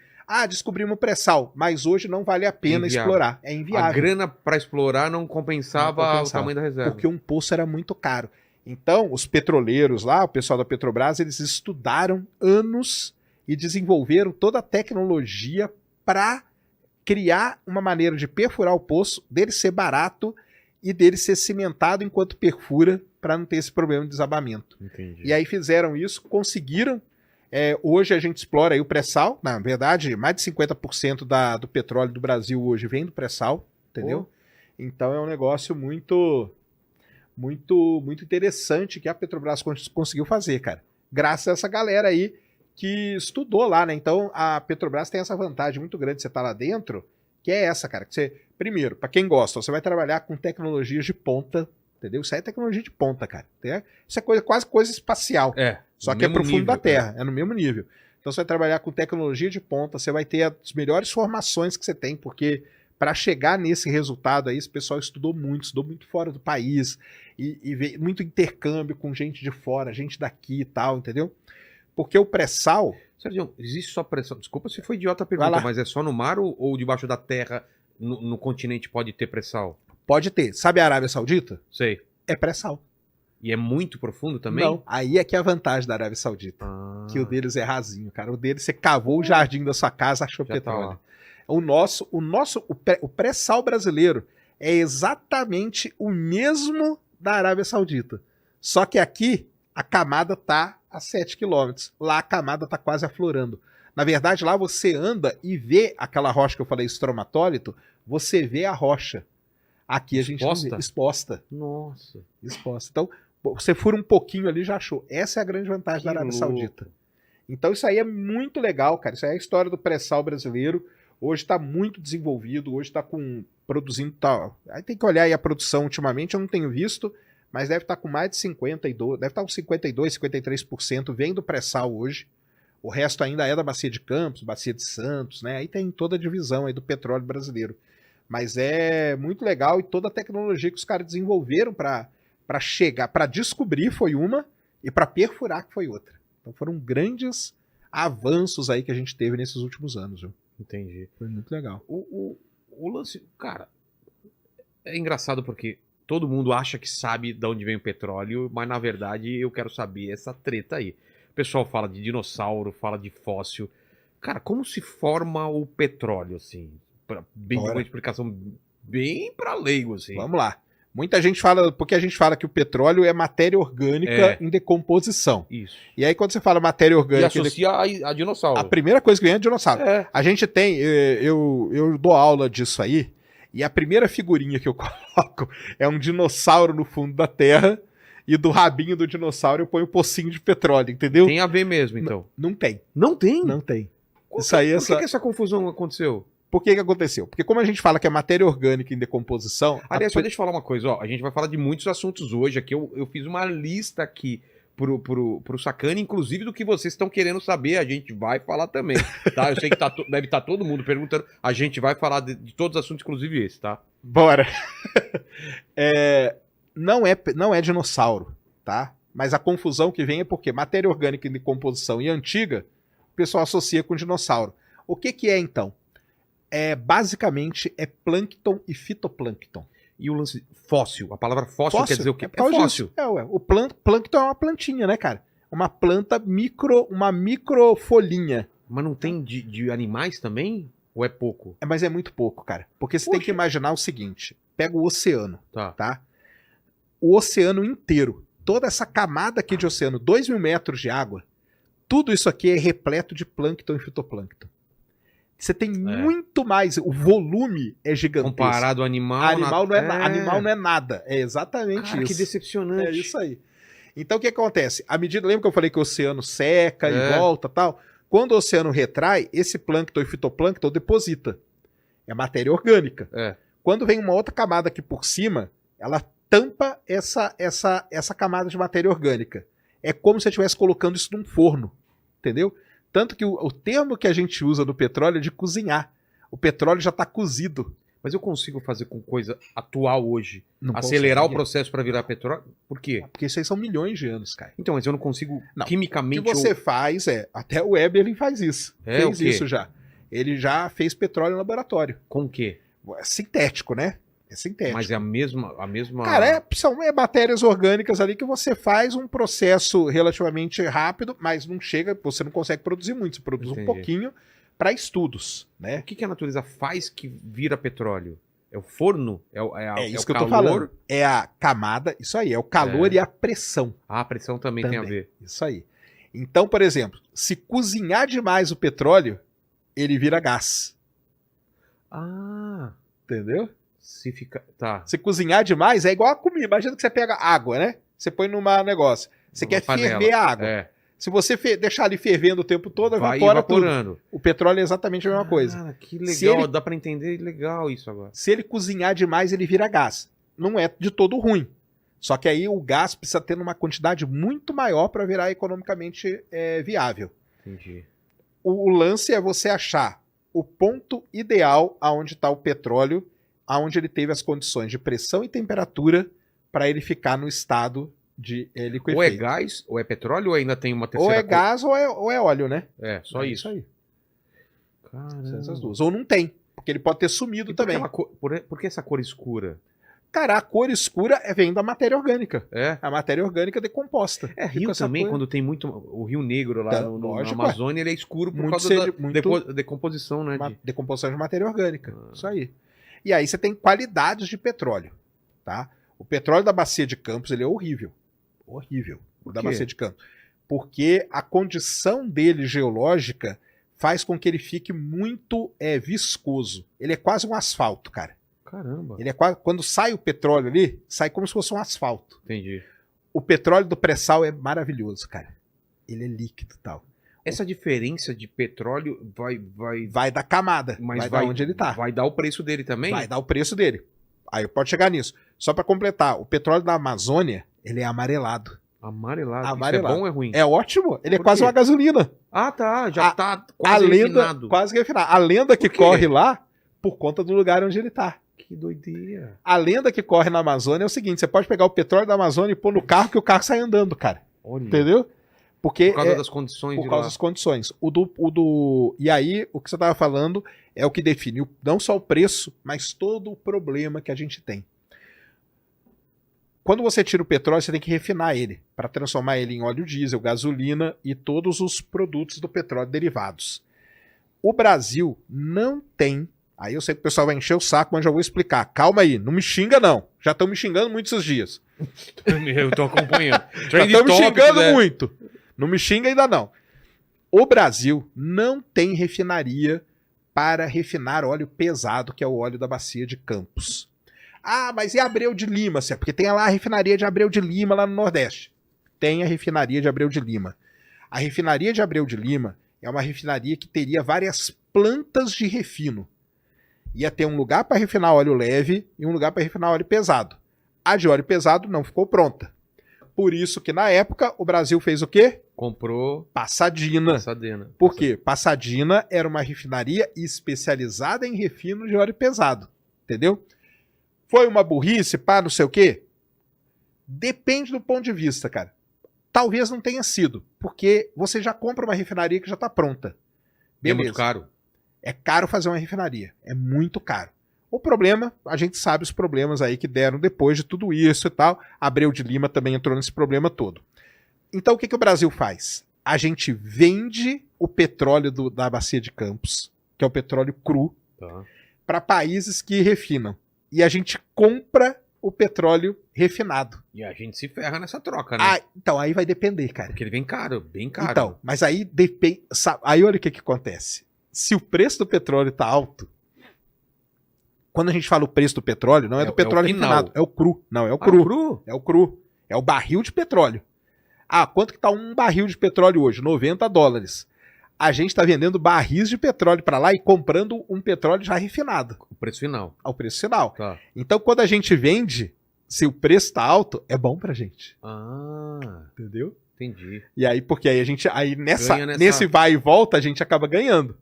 descobrimos o pré-sal, mas hoje não vale a pena Inviável. explorar. É A inviável. grana pra explorar não compensava, Não compensava, o tamanho da reserva. Porque um poço era muito caro. Então, os petroleiros lá, o pessoal da Petrobras, eles estudaram anos e desenvolveram toda a tecnologia para criar uma maneira de perfurar o poço, dele ser barato e dele ser cimentado enquanto perfura, para não ter esse problema de desabamento. Entendi. E aí fizeram isso, conseguiram. Hoje a gente explora aí o pré-sal. Na verdade, mais de 50% do petróleo do Brasil hoje vem do pré-sal, entendeu? Então é um negócio muito interessante que a Petrobras conseguiu fazer, cara. Graças a essa galera aí que estudou lá, né? Então a Petrobras tem essa vantagem muito grande de você estar lá dentro, que é essa, cara. Que você, primeiro, para quem gosta, você vai trabalhar com tecnologias de ponta, entendeu? Isso aí é tecnologia de ponta, cara. Isso é quase coisa espacial. Só que é pro fundo da Terra, é no mesmo nível. Então você vai trabalhar com tecnologia de ponta, você vai ter as melhores formações que você tem, porque para chegar nesse resultado aí, esse pessoal estudou muito fora do país, e veio muito intercâmbio com gente de fora, gente daqui e tal, entendeu? Porque o pré-sal... Sérgio, existe só pressão? Desculpa se foi idiota a Vai pergunta, lá. mas é só no mar ou debaixo da terra, no continente pode ter pré-sal? Pode ter. Sabe a Arábia Saudita? Sei. É pré-sal. E é muito profundo também? Não. Aí é que é a vantagem da Arábia Saudita. Que o deles é rasinho, cara. O deles, você cavou o jardim da sua casa, achou Já petróleo. tá O pré-sal brasileiro é exatamente o mesmo da Arábia Saudita. Só que aqui a camada tá a 7 km. Lá a camada tá quase aflorando. Na verdade, lá você anda e vê aquela rocha que eu falei, estromatólito, você vê a rocha. Aqui a gente não vê. Exposta. Nossa. Exposta. Então, você fura um pouquinho ali, já achou. Essa é a grande vantagem da Arábia Saudita. Então isso aí é muito legal, cara. Isso aí é a história do pré-sal brasileiro. Hoje está muito desenvolvido, hoje está produzindo tal. Aí tem que olhar aí a produção ultimamente, eu não tenho visto, mas deve estar com mais de 52%, deve estar com 52%, 53% vem do pré-sal hoje. O resto ainda é da Bacia de Campos, Bacia de Santos, né? Aí tem toda a divisão aí do petróleo brasileiro. Mas é muito legal e toda a tecnologia que os caras desenvolveram para chegar, para descobrir foi uma e para perfurar que foi outra. Então foram grandes avanços aí que a gente teve nesses últimos anos, viu? Entendi. Foi muito legal. O lance, cara, é engraçado porque todo mundo acha que sabe de onde vem o petróleo, mas na verdade eu quero saber essa treta aí. O pessoal fala de dinossauro, fala de fóssil. Cara, como se forma o petróleo, assim? Uma explicação bem pra leigo, assim. Vamos lá. Muita gente fala, porque a gente fala que o petróleo é matéria orgânica em decomposição. Isso. E aí quando você fala matéria orgânica... E associa a dinossauro. A primeira coisa que vem é dinossauro. É. A gente tem, eu dou aula disso aí, e a primeira figurinha que eu coloco é um dinossauro no fundo da terra, e do rabinho do dinossauro eu ponho um pocinho de petróleo, entendeu? Tem a ver mesmo, então. Não tem. Não tem? Não tem. Por que essa confusão aconteceu? Por que aconteceu? Porque como a gente fala que é matéria orgânica em decomposição... Aliás, só deixa eu falar uma coisa, ó. A gente vai falar de muitos assuntos hoje aqui. Eu fiz uma lista aqui pro Sacani, inclusive do que vocês estão querendo saber. A gente vai falar também, tá? Eu sei que deve estar todo mundo perguntando. A gente vai falar de todos os assuntos, inclusive esse, tá? Bora! Não é dinossauro, tá? Mas a confusão que vem é porque matéria orgânica em decomposição e antiga, o pessoal associa com dinossauro. O que é, então? Basicamente é plâncton e fitoplâncton. E o lance fóssil, a palavra fóssil, quer dizer o quê? É, por causa fóssil. disso. O plâncton é uma plantinha, né, cara? Uma planta uma microfolhinha. Mas não tem de animais também? Ou é pouco? Mas é muito pouco, cara. Porque você tem que imaginar o seguinte: pega o oceano, tá? O oceano inteiro, toda essa camada aqui de oceano, 2.000 metros de água, tudo isso aqui é repleto de plâncton e fitoplâncton. Você tem muito mais, o volume é gigantesco. Comparado ao animal... Animal não é nada. É exatamente isso. Que decepcionante. É isso aí. Então o que acontece? Lembra que eu falei que o oceano seca e volta e tal? Quando o oceano retrai, esse plâncton e fitoplâncton deposita. É matéria orgânica. Quando vem uma outra camada aqui por cima, ela tampa essa camada de matéria orgânica. É como se você estivesse colocando isso num forno. Entendeu? Tanto que o termo que a gente usa no petróleo é de cozinhar. O petróleo já está cozido. Mas eu consigo fazer com coisa atual hoje? Não acelerar consegue. o processo para virar petróleo? Por quê? Porque isso aí são milhões de anos, cara. Então, mas eu não consigo Não. quimicamente... O que você faz até o Weber ele faz isso. Fez O quê? isso já. Ele já fez petróleo em laboratório. Com o quê? É sintético, né? É sintético. Mas é a mesma... Cara, são matérias orgânicas ali que você faz um processo relativamente rápido, mas não chega, você não consegue produzir muito, você produz um pouquinho para estudos, né? O que a natureza faz que vira petróleo? É o forno? É isso o que calor? eu tô falando. É a camada, isso aí, é o calor e a pressão. Ah, a pressão também tem a ver. Isso aí. Então, por exemplo, se cozinhar demais o petróleo, ele vira gás. Ah, entendeu? Se fica... Tá. Se cozinhar demais, é igual a comida. Imagina que você pega água, né? Você põe numa negócio. Você quer ferver a água. Se você deixar ali fervendo o tempo todo, vai evapora evaporando. Tudo. O petróleo é exatamente a mesma coisa. Ah, que legal. Dá pra entender legal isso agora. Se ele cozinhar demais, ele vira gás. Não é de todo ruim. Só que aí o gás precisa ter uma quantidade muito maior para virar economicamente viável. Entendi. O lance é você achar o ponto ideal aonde está o petróleo, aonde ele teve as condições de pressão e temperatura para ele ficar no estado de liquefeito. Ou é gás, ou é petróleo, ou ainda tem uma terceira Ou é gás ou é óleo, né? Só isso. aí. Caramba. Essas duas. Ou não tem, porque ele pode ter sumido também. Por que essa cor escura? Cara, a cor escura vem da matéria orgânica. É? A matéria orgânica decomposta. Rio também, quando tem muito... O Rio Negro lá na Amazônia, ele é escuro por causa da decomposição, né? Decomposição de matéria orgânica. Isso aí. E aí você tem qualidades de petróleo, tá? O petróleo da Bacia de Campos, ele é horrível. Horrível. O da Bacia de Campos. Porque a condição dele geológica faz com que ele fique muito viscoso. Ele é quase um asfalto, cara. Caramba. Ele é quase, quando sai o petróleo ali, sai como se fosse um asfalto. Entendi. O petróleo do pré-sal é maravilhoso, cara. Ele é líquido e tal. Essa diferença de petróleo vai da camada, mas vai onde ele tá. Vai dar o preço dele também? Vai dar o preço dele. Aí pode chegar nisso. Só para completar, o petróleo da Amazônia, ele é amarelado. Amarelado. Isso é bom ou é ruim? É ótimo. Ele é quase uma gasolina. Ah, tá. Já tá quase refinado. Quase refinado. A lenda que corre lá, por conta do lugar onde ele tá. Que doideira. A lenda que corre na Amazônia é o seguinte, você pode pegar o petróleo da Amazônia e pôr no carro que o carro sai andando, cara. Olha. Entendeu? Porque por causa das condições por causa das condições. E aí, o que você estava falando é o que define não só o preço, mas todo o problema que a gente tem. Quando você tira o petróleo, você tem que refinar ele, para transformar ele em óleo diesel, gasolina e todos os produtos do petróleo derivados. O Brasil não tem... Aí eu sei que o pessoal vai encher o saco, mas já vou explicar. Calma aí, não me xinga não. Já estão me xingando muito esses dias. Eu tô acompanhando. Já estão me xingando muito. Não me xinga ainda não. O Brasil não tem refinaria para refinar óleo pesado, que é o óleo da Bacia de Campos. Ah, mas e Abreu de Lima? Porque tem lá a refinaria de Abreu de Lima, lá no Nordeste. Tem a refinaria de Abreu de Lima. A refinaria de Abreu de Lima é uma refinaria que teria várias plantas de refino. Ia ter um lugar para refinar óleo leve e um lugar para refinar óleo pesado. A de óleo pesado não ficou pronta. Por isso que, na época, o Brasil fez o quê? Comprou Passadina. Por quê? Passadina era uma refinaria especializada em refino de óleo pesado. Entendeu? Foi uma burrice, pá, não sei o quê? Depende do ponto de vista, cara. Talvez não tenha sido, porque você já compra uma refinaria que já está pronta. Beleza. É muito caro. É caro fazer uma refinaria. É muito caro. O problema, a gente sabe os problemas aí que deram depois de tudo isso e tal. Abreu de Lima também entrou nesse problema todo. Então o que o Brasil faz? A gente vende o petróleo da Bacia de Campos, que é o petróleo cru, para países que refinam. E a gente compra o petróleo refinado. E a gente se ferra nessa troca, né? Então aí vai depender, cara. Porque ele vem caro, bem caro. Então, mas aí depende. Aí olha o que acontece. Se o preço do petróleo tá alto, quando a gente fala o preço do petróleo, não é do petróleo refinado, é o cru. Não, é o cru. Cru? É o cru. É o barril de petróleo. Quanto que tá um barril de petróleo hoje? $90. A gente tá vendendo barris de petróleo para lá e comprando um petróleo já refinado. O preço final. Ao preço final. Tá. Então, quando a gente vende, se o preço tá alto, é bom pra gente. Entendeu? Entendi. E aí, porque aí a gente, nesse vai e volta, a gente acaba ganhando.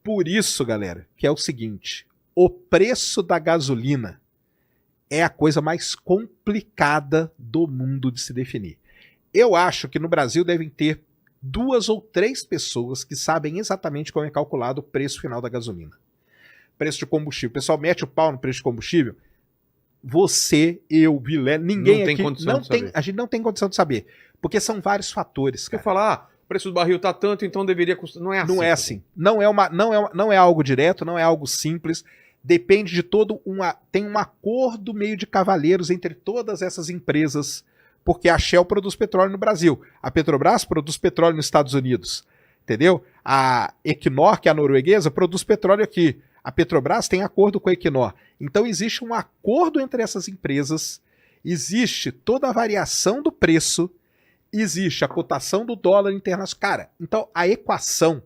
Por isso, galera, que é o seguinte, o preço da gasolina é a coisa mais complicada do mundo de se definir. Eu acho que no Brasil devem ter 2 ou 3 pessoas que sabem exatamente como é calculado o preço final da gasolina. Preço de combustível. O pessoal mete o pau no preço de combustível. Você, eu, Vilé, ninguém não aqui... Tem condição de saber. A gente não tem condição de saber. Porque são vários fatores. Você falar, o preço do barril tá tanto, então deveria custar. Não é assim. Não é assim. Não é algo direto, não é algo simples. Depende de tem um acordo meio de cavalheiros entre todas essas empresas, porque a Shell produz petróleo no Brasil, a Petrobras produz petróleo nos Estados Unidos, entendeu? A Equinor, que é a norueguesa, produz petróleo aqui. A Petrobras tem acordo com a Equinor. Então existe um acordo entre essas empresas, existe toda a variação do preço, existe a cotação do dólar internacional. Cara, então a equação,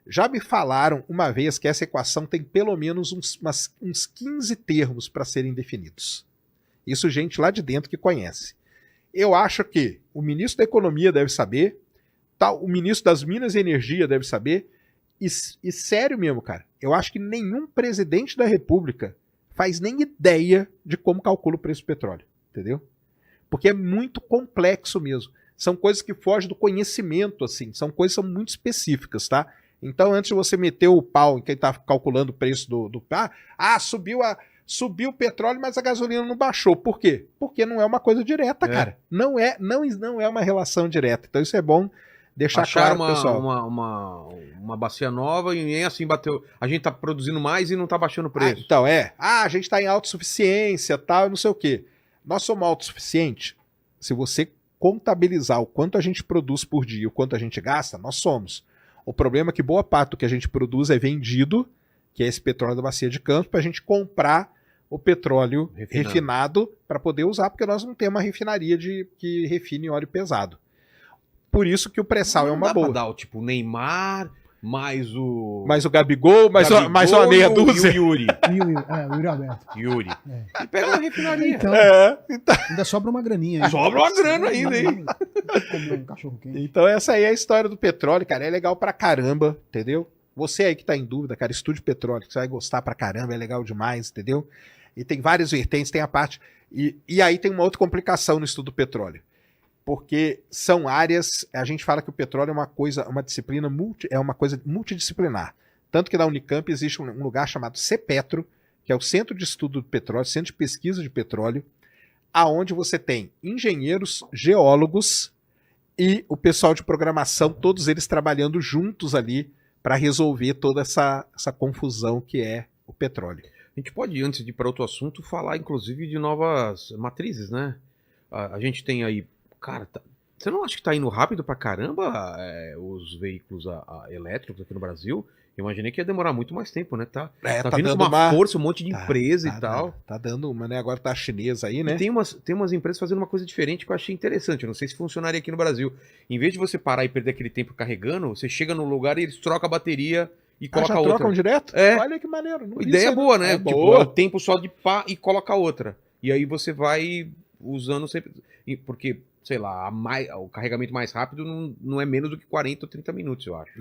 já me falaram uma vez que essa equação tem pelo menos uns 15 termos para serem definidos. Isso gente lá de dentro que conhece. Eu acho que o ministro da Economia deve saber, o ministro das Minas e Energia deve saber, e sério mesmo, cara, eu acho que nenhum presidente da República faz nem ideia de como calcula o preço do petróleo, entendeu? Porque é muito complexo mesmo. São coisas que fogem do conhecimento, assim, são coisas que são muito específicas, tá? Então, antes de você meter o pau em quem está calculando o preço subiu o petróleo, mas a gasolina não baixou. Por quê? Porque não é uma coisa direta, cara. Não é uma relação direta. Então, isso é bom deixar claro pro pessoal. Uma bacia nova e nem assim bateu. A gente tá produzindo mais e não tá baixando o preço. A gente tá em autossuficiência, tal, não sei o quê. Nós somos autossuficientes. Se você contabilizar o quanto a gente produz por dia e o quanto a gente gasta, nós somos. O problema é que boa parte do que a gente produz é vendido, que é esse petróleo da Bacia de Campos, para a gente comprar o petróleo refinado para poder usar, porque nós não temos uma refinaria que refine óleo pesado. Por isso que o pré-sal é uma boa. Pra dar o Neymar, mais o Gabigol, mais uma meia dúzia. E o Yuri. O Yuri Alberto. Yuri. E pega uma refinaria. Então, ainda sobra uma graninha. Sobra uma grana ainda, hein? Um cachorro quente. Então essa aí é a história do petróleo, cara. É legal pra caramba, entendeu? Você aí que tá em dúvida, cara, estude petróleo, que você vai gostar pra caramba, é legal demais, entendeu? E tem várias vertentes, tem a parte... E aí tem uma outra complicação no estudo do petróleo. Porque são áreas... A gente fala que o petróleo é uma disciplina multidisciplinar. Tanto que na Unicamp existe um lugar chamado CEPETRO, que é o Centro de Estudo do Petróleo, Centro de Pesquisa de Petróleo, aonde você tem engenheiros, geólogos e o pessoal de programação, todos eles trabalhando juntos ali para resolver toda essa confusão que é o petróleo. A gente pode, antes de ir para outro assunto, falar inclusive de novas matrizes, né? A gente tem aí... Cara, você não acha que tá indo rápido pra caramba os veículos elétricos aqui no Brasil? Eu imaginei que ia demorar muito mais tempo, né? Tá vindo com uma força, um monte de empresa e tal. Tá dando uma, né? Agora tá a chinesa aí, né? E tem umas empresas fazendo uma coisa diferente que eu achei interessante. Eu não sei se funcionaria aqui no Brasil. Em vez de você parar e perder aquele tempo carregando, você chega no lugar e eles trocam a bateria e coloca já outra. Trocam direto? Olha que maneiro. Ideia boa, né? É tipo, boa. É o tempo só de pá e coloca outra. E aí você vai usando sempre... Porque, sei lá, o carregamento mais rápido não é menos do que 40 ou 30 minutos, eu acho.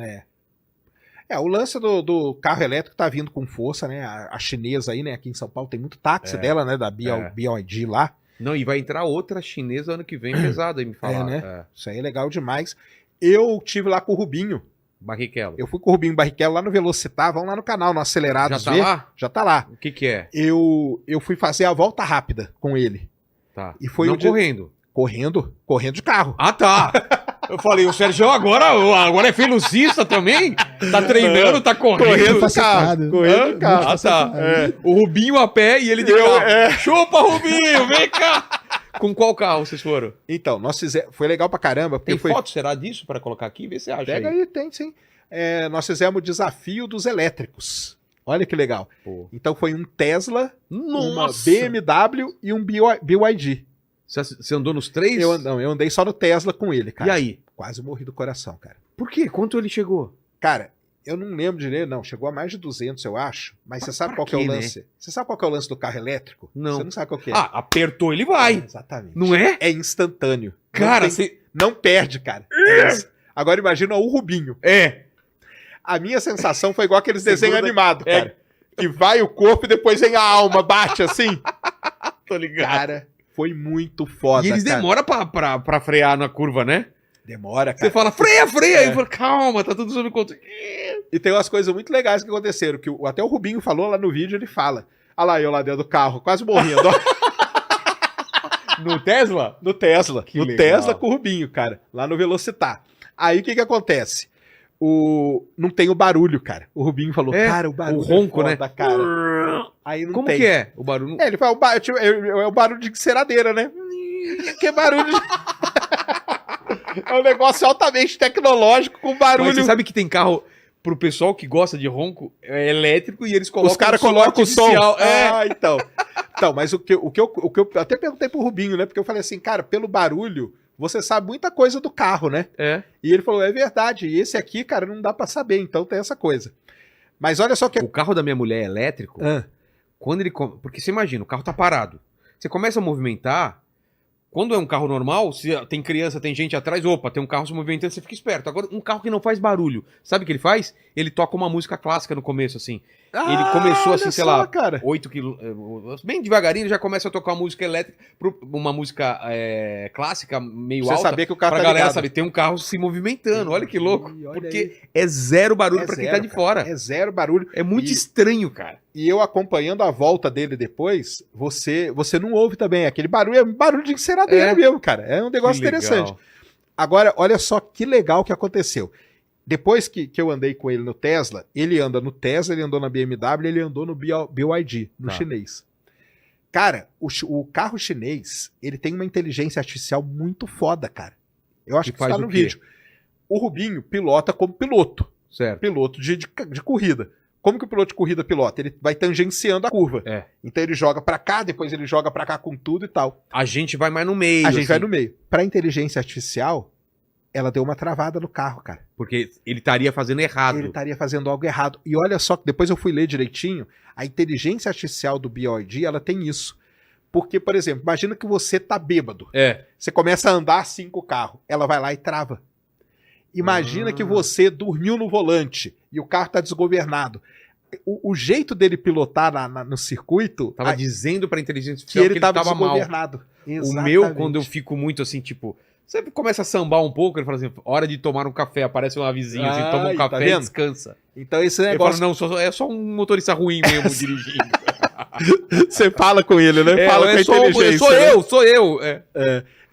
O lance do carro elétrico tá vindo com força, né? A chinesa aí, né? Aqui em São Paulo tem muito táxi dela, né? Da BYD lá. Não, e vai entrar outra chinesa ano que vem pesada, aí me falaram. Isso aí é legal demais. Eu tive lá com o Rubinho, Barrichello. Eu fui com o Rubinho Barrichello lá no Velocitar, vamos lá no canal, no Acelerados. Já tá lá? Já tá lá. O que é? Eu fui fazer a volta rápida com ele. Tá. E foi não o dia- correndo. Correndo de carro. Ah, tá. Eu falei, o Sérgio agora é velocista também? Tá treinando, tá correndo. Correndo de facilitado. carro. Correndo de carro. Ah, tá. É. O Rubinho a pé e ele de carro. Chupa, Rubinho, vem cá. Com qual carro vocês foram? Então, nós fizemos, foi legal pra caramba. Porque Tem foi, foto, será disso, pra colocar aqui? Vê se você acha Pega aí. aí, tem sim. Nós fizemos o desafio dos elétricos. Olha que legal. Pô. Então foi um Tesla, uma Nossa! BMW e um BYD. Você andou nos três? Eu andei só no Tesla com ele, cara. E aí? Quase morri do coração, cara. Por quê? Quanto ele chegou? Cara, eu não lembro direito, não. Chegou a mais de 200, eu acho. Mas você sabe pra qual que é o quê, né? lance? Você sabe qual que é o lance do carro elétrico? Não. Você não sabe qual que é. Ah, apertou, ele vai. Exatamente. Não é? É instantâneo. Cara, não, tem- você... não perde, cara. É isso. Agora imagina o Rubinho. É. A minha sensação foi igual aqueles Segunda- desenhos animados, É. cara. Que vai o corpo e depois vem a alma, bate assim. Tô ligado. Cara, foi muito foda, E eles cara. demoram pra frear na curva, né? Demora, Você cara. fala, freia, freia. É. Aí fala, calma, tá tudo sob controle. E tem umas coisas muito legais que aconteceram, que até o Rubinho falou lá no vídeo, ele fala. Olha lá eu lá dentro do carro, quase morrendo. No Tesla? No Tesla. Que no legal. Tesla com o Rubinho, cara. Lá no Velocitar. Aí o que que acontece? Não tem o barulho, cara. O Rubinho falou, É, cara, o barulho o ronco, é foda, né? cara. Aí não Como tem. que é o barulho? Ele fala, é o barulho de enceradeira, né? Que barulho de... É um negócio altamente tecnológico com barulho. Mas você sabe que tem carro pro pessoal que gosta de ronco é elétrico e eles colocam Os caras som colocam o som. artificial. É. Ah, então. Então, mas o que eu até perguntei pro Rubinho, né? Porque eu falei assim, cara, pelo barulho, você sabe muita coisa do carro, né? É. E ele falou, é verdade. E esse aqui, cara, não dá pra saber. Então tem essa coisa. Mas olha só que... O carro da minha mulher é elétrico. Ah, Quando ele. Porque você imagina, o carro tá parado. Você começa a movimentar. Quando é um carro normal, se tem criança, tem gente atrás, opa, tem um carro se movimentando, você fica esperto. Agora, um carro que não faz barulho, sabe o que ele faz? Ele toca uma música clássica no começo, assim. Ele começou assim, olha sei só, lá, cara. 8 quilômetros. Bem devagarinho, ele já começa a tocar uma música elétrica, uma música clássica, meio Pra você alta. saber que o carro Pra tá galera ligado. saber, tem um carro se movimentando. Olha que louco. Olha Porque é zero barulho É pra quem zero, tá de cara. fora. É zero barulho. É muito E- estranho, cara. E eu acompanhando a volta dele depois, você não ouve também. Aquele barulho é barulho de enceradeira É. mesmo, cara. É um negócio Que legal. interessante. Agora, olha só que legal que aconteceu. Depois que eu andei com ele no Tesla, ele anda no Tesla, ele andou na BMW, ele andou no BYD, no Tá. chinês. Cara, o carro chinês, ele tem uma inteligência artificial muito foda, cara. Eu acho Que que faz está no o quê? vídeo. O Rubinho pilota como piloto. Certo. Piloto de corrida. Como que o piloto de corrida pilota? Ele vai tangenciando a curva. É. Então ele joga pra cá, depois ele joga pra cá com tudo e tal. A gente vai mais no meio. A gente vai assim, no meio. Pra inteligência artificial, ela deu uma travada no carro, cara. Porque ele estaria fazendo errado. Ele estaria fazendo algo errado. E olha só, que depois eu fui ler direitinho, a inteligência artificial do BYD, ela tem isso. Porque, por exemplo, imagina que você tá bêbado. É. Você começa a andar assim com o carro. Ela vai lá e trava. Imagina que você dormiu no volante e o carro tá desgovernado. O jeito dele pilotar no circuito Tava a- dizendo pra inteligência que artificial ele tava tava mal. desgovernado. O meu, quando eu fico muito assim, tipo, você começa a sambar um pouco, ele fala assim, hora de tomar um café, aparece uma vizinha, assim, toma um Ai, tá café e vendo? descansa. Então esse Ele negócio, fala, não, é só um motorista ruim mesmo dirigindo. você fala com ele, né? Fala com a inteligência. Sou eu. É.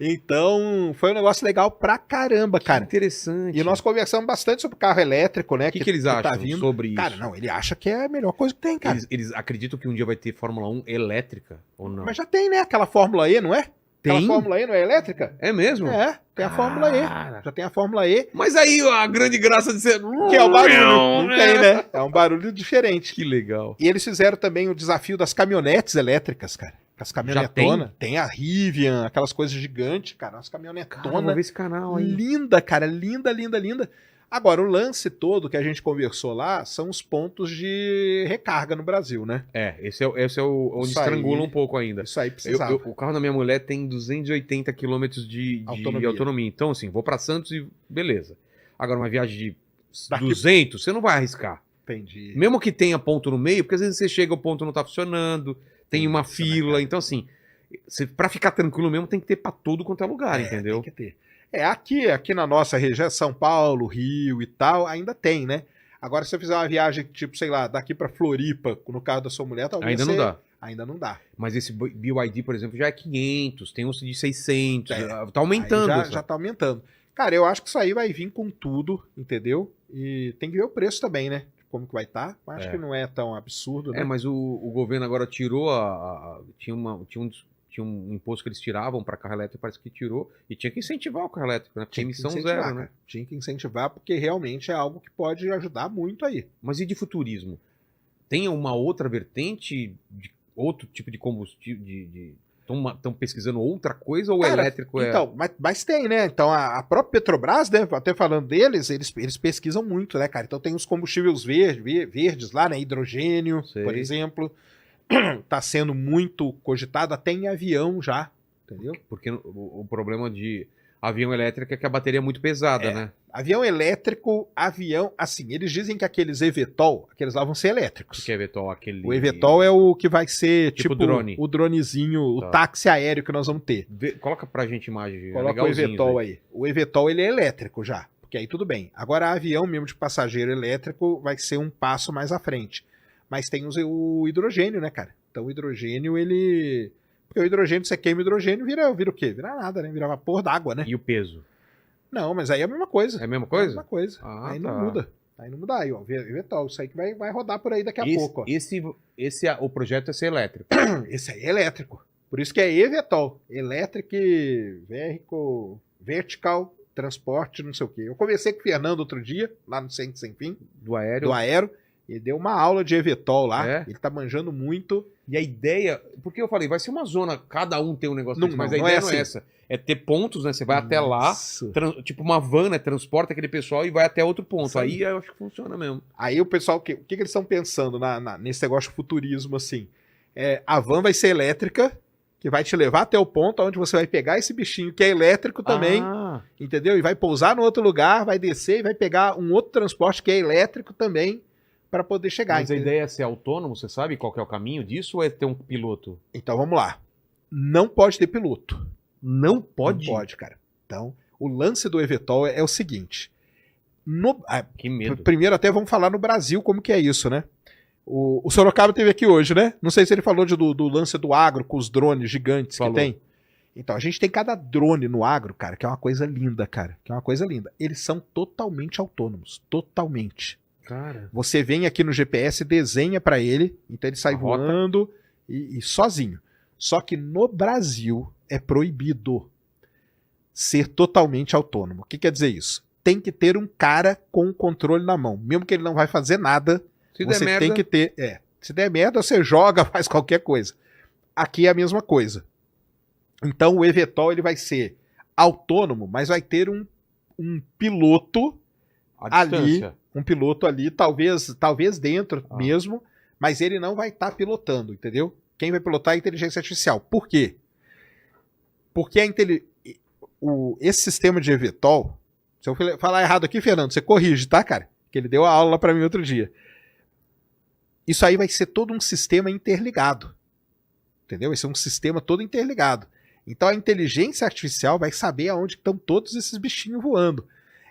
Então, foi um negócio legal pra caramba, cara. Interessante. E nós conversamos bastante sobre carro elétrico, né? O que eles acham tá vindo. sobre isso? Cara, não, ele acha que é a melhor coisa que tem, cara. Eles acreditam que um dia vai ter Fórmula 1 elétrica ou não? Mas já tem, né? Aquela Fórmula E, não é? Aquela Tem? Fórmula E não é elétrica? É mesmo? É, tem a Fórmula E. Cara. Já tem a Fórmula E, Mas aí a grande graça de ser... que é o barulho. Não tem, né? É um barulho diferente. Que legal. E eles fizeram também o desafio das caminhonetes elétricas, cara. As caminhonetonas. Tem a Rivian, aquelas coisas gigantes, cara. As Cara, vou caminhonetonas. ver esse canal aí. Linda, cara. Linda, linda, linda. Agora, o lance todo que a gente conversou lá são os pontos de recarga no Brasil, né? Esse é onde Isso aí. estrangula um pouco ainda. Isso aí precisava. O carro da minha mulher tem 280 quilômetros de autonomia. Então, assim, vou pra Santos e beleza. Agora, uma viagem de Daqui- 200, você não vai arriscar. Entendi. Mesmo que tenha ponto no meio, porque às vezes você chega, o ponto não tá funcionando, tem uma Isso, né, fila. cara? Então, assim, pra ficar tranquilo mesmo, tem que ter pra todo quanto é lugar, entendeu? Tem que ter. Aqui na nossa região, São Paulo, Rio e tal, ainda tem, né? Agora, se você fizer uma viagem, tipo, sei lá, daqui pra Floripa, no carro da sua mulher, talvez Ainda não dá. Ainda não dá. Mas esse BYD, por exemplo, já é 500, tem uns de 600, É. tá aumentando. Aí já tá aumentando. Cara, eu acho que isso aí vai vir com tudo, entendeu? E tem que ver o preço também, né? Como que vai estar. Acho que não é tão absurdo, né? Mas o governo agora tirou tinha um imposto que eles tiravam para carro elétrico, parece que tirou, e tinha que incentivar o carro elétrico, né? Porque Tinha que emissão incentivar, zero, né? cara. Tinha que incentivar, porque realmente é algo que pode ajudar muito aí. Mas e de futurismo? Tem uma outra vertente, outro tipo de combustível, estão pesquisando outra coisa ou Cara, elétrico é... Então, mas tem, né? Então, a própria Petrobras, né? Até falando deles, eles pesquisam muito, né, cara? Então tem os combustíveis verdes lá, né? Hidrogênio, Sei. por exemplo. Tá sendo muito cogitado até em avião já, entendeu? Porque o problema de avião elétrico é que a bateria é muito pesada, né? Avião elétrico, assim, eles dizem que aqueles eVTOL, aqueles lá vão ser elétricos. O que é eVTOL? O eVTOL é o que vai ser, Tipo tipo, drone. o dronezinho, Tá. o táxi aéreo que nós vamos ter. Coloca pra gente imagem. Coloca o eVTOL aí. O eVTOL, ele é elétrico já, porque aí tudo bem. Agora, avião mesmo de passageiro elétrico vai ser um passo mais à frente. Mas tem o hidrogênio, né, cara? Então o hidrogênio, ele... Porque o hidrogênio, você queima o hidrogênio, vira o quê? Vira nada, né? Vira vapor d'água, né? E o peso? Não, mas aí é a mesma coisa. É a mesma É a coisa? mesma coisa. Ah, aí tá. não muda. Aí não muda. Aí, ó, eVTOL, isso aí que vai rodar por aí daqui a pouco, ó. O projeto é ser elétrico. Esse aí é elétrico. Por isso que é eVTOL. Electric Vehicle Vertical Transporte, não sei o quê. Eu conversei com o Fernando outro dia, lá no Centro Sem Fim, Do aéreo. do Aero. Ele deu uma aula de eVTOL lá. É? Ele tá manjando muito. E a ideia... Porque eu falei, vai ser uma zona, cada um tem um negócio Não, desse, mas não, a não ideia é não é assim. essa. É ter pontos, né? Você vai até lá, Isso. tipo uma van, né? Transporta aquele pessoal e vai até outro ponto. Isso aí. Aí eu acho que funciona mesmo. Aí o pessoal, o que eles estão pensando nesse negócio de futurismo, assim? A van vai ser elétrica, que vai te levar até o ponto onde você vai pegar esse bichinho que é elétrico também, Ah, entendeu? E vai pousar no outro lugar, vai descer e vai pegar um outro transporte que é elétrico também para poder chegar. mas a entendeu? ideia é ser autônomo, você sabe qual que é o caminho disso ou é ter um piloto? Então vamos lá. Não pode ter piloto. Não pode? Não pode, cara. Então, o lance do eVTOL é o seguinte. Que medo. Primeiro até vamos falar no Brasil como que é isso, né? O Sorocaba teve aqui hoje, né? Não sei se ele falou do lance do agro com os drones gigantes Falou. que tem. Então, a gente tem cada drone no agro, cara, que é uma coisa linda, cara. Que é uma coisa linda. Eles são totalmente autônomos. Totalmente. Cara. Você vem aqui no GPS, desenha pra ele, então ele sai A rota. voando e sozinho. Só que no Brasil é proibido ser totalmente autônomo. O que quer dizer isso? Tem que ter um cara com o controle na mão. Mesmo que ele não vai fazer nada, Se der você merda, tem que ter. Se der merda, você joga, faz qualquer coisa. Aqui é a mesma coisa. Então o eVTOL ele vai ser autônomo, mas vai ter um piloto a ali, distância. talvez dentro Ah. mesmo, mas ele não vai estar pilotando, entendeu? Quem vai pilotar é a inteligência artificial. Por quê? Porque esse sistema de eVTOL, se eu falar errado aqui, Fernando, você corrige, tá, cara? Que ele deu a aula lá pra mim outro dia. Isso aí vai ser todo um sistema interligado. Entendeu? Vai ser um sistema todo interligado. Então a inteligência artificial vai saber aonde estão todos esses bichinhos voando.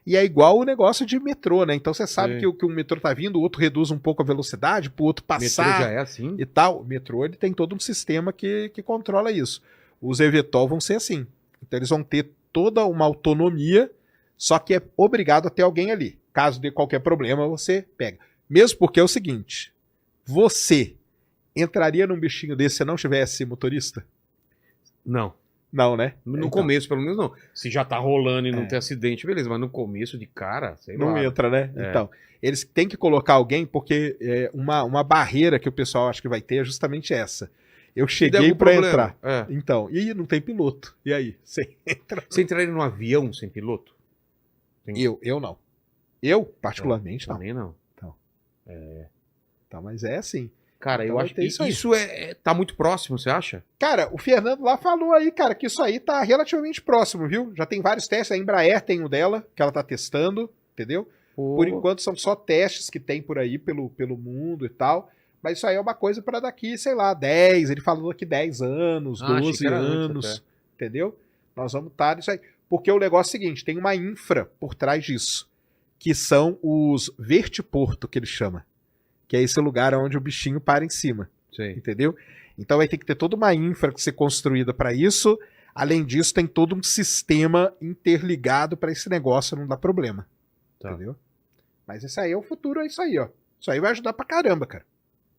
E é igual o negócio de metrô, né? Então você sabe Sim. que um metrô tá vindo, o outro reduz um pouco a velocidade, pro outro O metrô passar já é assim? e tal. O metrô ele tem todo um sistema que controla isso. Os eVTOL vão ser assim. Então eles vão ter toda uma autonomia, só que é obrigado a ter alguém ali. Caso dê qualquer problema, você pega. Mesmo porque é o seguinte, você entraria num bichinho desse se não tivesse motorista? Não. Não, né? No Então, começo, pelo menos, não. Se já tá rolando e não É. tem acidente, beleza. Mas no começo de cara, sei não lá. entra, né? É. Então, eles têm que colocar alguém porque uma barreira que o pessoal acha que vai ter é justamente essa. Eu Se der cheguei algum pra problema, entrar. é. Então, e não tem piloto. E aí? Você entra? Você entraria num avião sem piloto? Eu não. Eu, particularmente, não. Também não. Tá, mas é assim. Cara, Então eu vai acho ter que isso aí. isso tá muito próximo, você acha? Cara, o Fernando lá falou aí, cara, que isso aí tá relativamente próximo, viu? Já tem vários testes. A Embraer tem o dela, que ela tá testando, entendeu? Por enquanto são só testes que tem por aí pelo mundo e tal. Mas isso aí é uma coisa para daqui, sei lá, 10. Ele falou daqui 10 anos, Ah, achei 12 que era antes anos. Entendeu? Nós vamos estar nisso aí. Porque o negócio é o seguinte, tem uma infra por trás disso, que são os vertiporto, que ele chama. Que é esse lugar onde o bichinho para em cima, Sei. entendeu? Então vai ter que ter toda uma infra que ser construída para isso. Além disso, tem todo um sistema interligado para esse negócio não dar problema. Tá. Entendeu? Mas esse aí é o futuro, é isso aí, ó. Isso aí vai ajudar pra caramba, cara.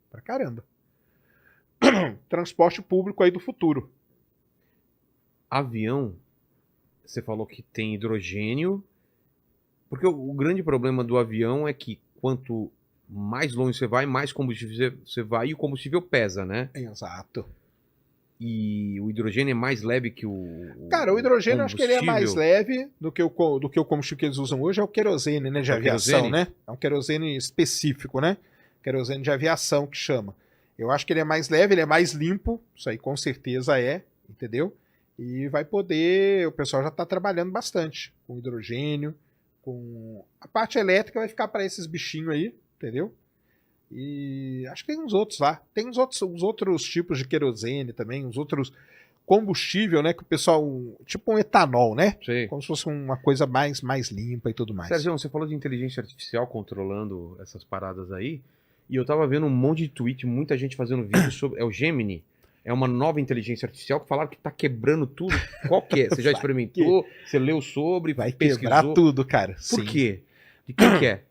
Pra caramba. Transporte público aí do futuro. Avião, você falou que tem hidrogênio, porque o grande problema do avião é que quanto mais longe você vai, mais combustível você vai e o combustível pesa, né? Exato. E o hidrogênio é mais leve que Cara, o hidrogênio eu acho que ele é mais combustível. leve do que o combustível que eles usam hoje, é o querosene, né, de É o aviação, querosene? né? É um querosene específico, né? Querosene de aviação que chama. Eu acho que ele é mais leve, ele é mais limpo, isso aí com certeza é, entendeu? E vai poder, o pessoal já está trabalhando bastante com hidrogênio, com a parte elétrica vai ficar para esses bichinhos aí, entendeu? E acho que tem uns outros lá. Tem uns outros tipos de querosene também, uns outros combustível, né? Que o pessoal. Tipo um etanol, né? Sei. Como se fosse uma coisa mais limpa e tudo mais. Sérgio, você falou de inteligência artificial controlando essas paradas aí, e eu tava vendo um monte de tweet, muita gente fazendo vídeo sobre. É o Gemini. É uma nova inteligência artificial que falaram que tá quebrando tudo. Qual que é? Você já experimentou? Você leu sobre? Vai pesquisou? quebrar tudo, cara. Por Sim. quê? De quem que é?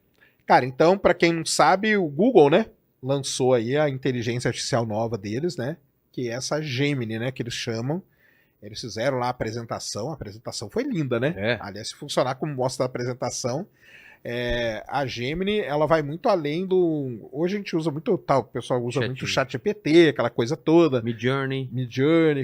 Cara, então, pra quem não sabe, o Google, né? Lançou aí a inteligência artificial nova deles, né? Que é essa Gemini, né? Que eles chamam. Eles fizeram lá a apresentação foi linda, né? É. Aliás, se funcionar como mostra a apresentação, a Gemini, ela vai muito além do... Hoje a gente usa muito, o pessoal usa muito o ChatGPT, aquela coisa toda. Midjourney,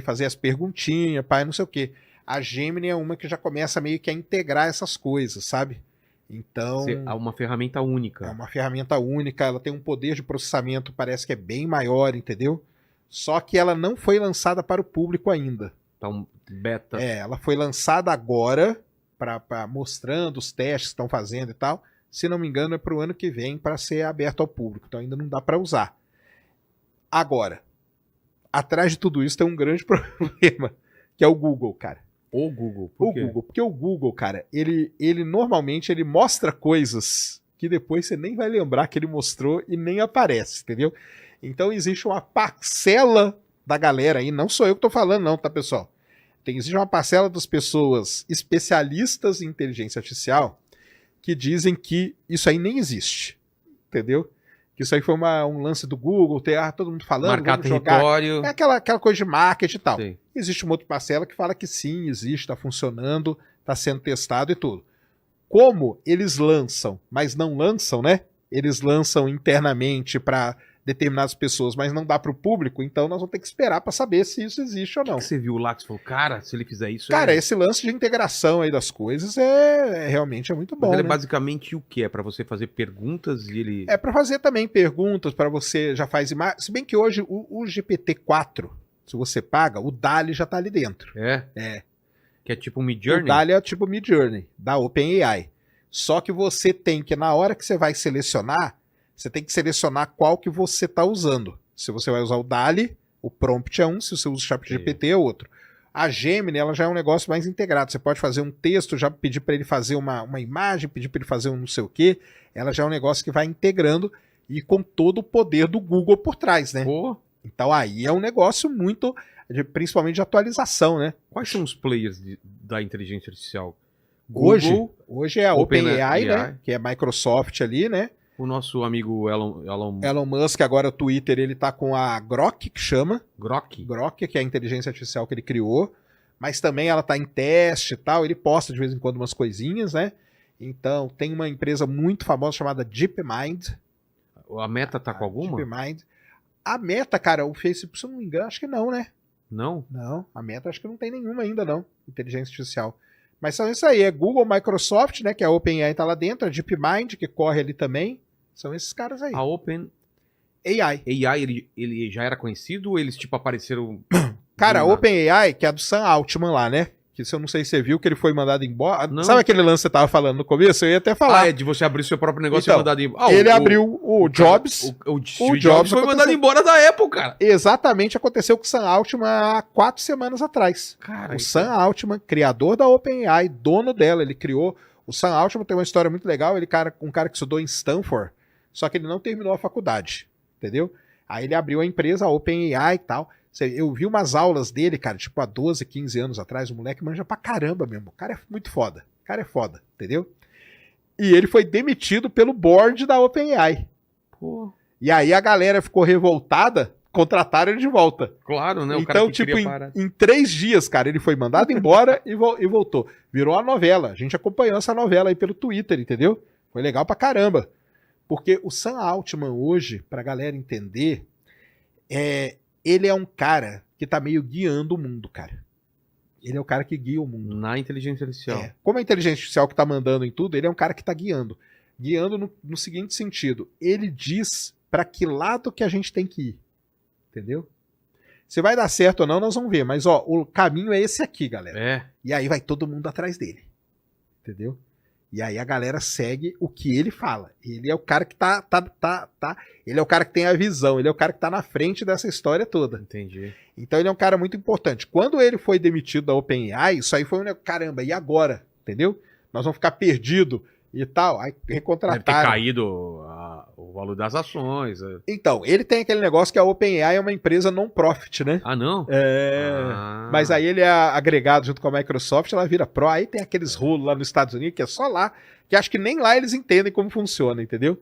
fazer as perguntinhas, pai, não sei o quê. A Gemini é uma que já começa meio que a integrar essas coisas, sabe? Então... É uma ferramenta única. É uma ferramenta única, ela tem um poder de processamento, parece que é bem maior, entendeu? Só que ela não foi lançada para o público ainda. Tá um beta. Ela foi lançada agora, mostrando os testes que estão fazendo e tal. Se não me engano, é para o ano que vem para ser aberto ao público. Então ainda não dá para usar. Agora, atrás de tudo isso tem um grande problema, que é o Google, cara. O Google. Por quê? Google, porque o Google, cara, ele normalmente ele mostra coisas que depois você nem vai lembrar que ele mostrou e nem aparece, entendeu? Então existe uma parcela da galera aí, não sou eu que tô falando não, tá, pessoal? Existe uma parcela das pessoas especialistas em inteligência artificial que dizem que isso aí nem existe, entendeu? Que isso aí foi um lance do Google, todo mundo falando, marcar vamos território. jogar. É aquela coisa de marketing e tal. Sim. Existe uma outra parcela que fala que sim, existe, está funcionando, está sendo testado e tudo. Como eles lançam, mas não lançam, né? Eles lançam internamente para determinadas pessoas, mas não dá para o público, então nós vamos ter que esperar para saber se isso existe ou não. O que você viu lá que você falou, cara, se ele fizer isso... Cara, esse lance de integração aí das coisas realmente é muito bom, Mas ele né? é basicamente o quê? É pra você fazer perguntas e ele... É para fazer também perguntas, para você já faz imagem. Se bem que hoje o GPT-4, se você paga, o DALL-E já tá ali dentro. É? Que é tipo um O Midjourney? DALL-E é tipo Midjourney, da OpenAI. Só que você tem que, na hora que você vai selecionar, você tem que selecionar qual que você está usando. Se você vai usar o DALL-E, o prompt é um, se você usa o ChatGPT é outro. A Gemini, ela já é um negócio mais integrado. Você pode fazer um texto, já pedir para ele fazer uma imagem, pedir para ele fazer um não sei o quê. Ela já é um negócio que vai integrando e com todo o poder do Google por trás, né? Pô, Então aí é um negócio muito, principalmente de atualização, né? quais são os players da inteligência artificial? Google, Hoje é a OpenAI, OpenAI. né? Que é a Microsoft ali, né? o nosso amigo Elon Musk, agora o Twitter, ele tá com a Grok, que chama. Grok. Que é a inteligência artificial que ele criou. Mas também ela tá em teste e tal. Ele posta de vez em quando umas coisinhas, né? Então, tem uma empresa muito famosa chamada DeepMind. A Meta tá com alguma? DeepMind. A Meta, cara, o Facebook, se eu não me engano, acho que não, né? Não? Não, a Meta acho que não tem nenhuma ainda, não. Inteligência artificial. Mas são isso aí, é Google, Microsoft, né? Que a OpenAI tá lá dentro, a DeepMind, que corre ali também. São esses caras aí. A OpenAI, AI. ele já era conhecido ou eles tipo apareceram... Cara, a do nada? OpenAI, que é a do Sam Altman lá, né? que eu não sei se você viu, que ele foi mandado embora. Não. Sabe aquele lance que você tava falando no começo? Eu ia até falar. É de você abrir seu próprio negócio Então, e mandar embora. ele abriu o Jobs. O Steve Jobs Jobs foi aconteceu. mandado embora da Apple, cara. Exatamente aconteceu com o Sam Altman há 4 semanas atrás. Cara, O Sam Altman, criador da OpenAI, dono dela, ele criou. O Sam Altman tem uma história muito legal. Ele um cara que estudou em Stanford, só que ele não terminou a faculdade, entendeu? Aí ele abriu a empresa, a OpenAI e tal. Eu vi umas aulas dele, cara, tipo há 12, 15 anos atrás. O moleque manja pra caramba mesmo. O cara é muito foda. O cara é foda, entendeu? E ele foi demitido pelo board da OpenAI. Pô, E aí a galera ficou revoltada, contrataram ele de volta. claro, né? O Então, cara que tipo, queria parar. em 3 dias, cara, ele foi mandado embora e voltou. Virou uma novela. A gente acompanhou essa novela aí pelo Twitter, entendeu? Foi legal pra caramba. Porque o Sam Altman hoje, pra galera entender, ele é um cara que tá meio guiando o mundo, cara. Ele é o cara que guia o mundo. Na inteligência artificial. Como a inteligência artificial que tá mandando em tudo, ele é um cara que tá guiando. Guiando no seguinte sentido. Ele diz pra que lado que a gente tem que ir. Entendeu? Se vai dar certo ou não, nós vamos ver. Mas, ó, o caminho é esse aqui, galera. É. E aí vai todo mundo atrás dele. Entendeu? E aí a galera segue o que ele fala. Ele é o cara que tá. Ele é o cara que tem a visão. Ele é o cara que tá na frente dessa história toda. Entendi. Então ele é um cara muito importante. Quando ele foi demitido da OpenAI, isso aí foi caramba, e agora? Entendeu? Nós vamos ficar perdidos e tal. Aí Deve ter recontrataram. caído o valor das ações. Então, ele tem aquele negócio que a OpenAI é uma empresa non-profit, né? Ah, não? É. Mas aí ele é agregado junto com a Microsoft, ela vira Pro. Aí tem aqueles rolos lá nos Estados Unidos, que é só lá, que acho que nem lá eles entendem como funciona, entendeu?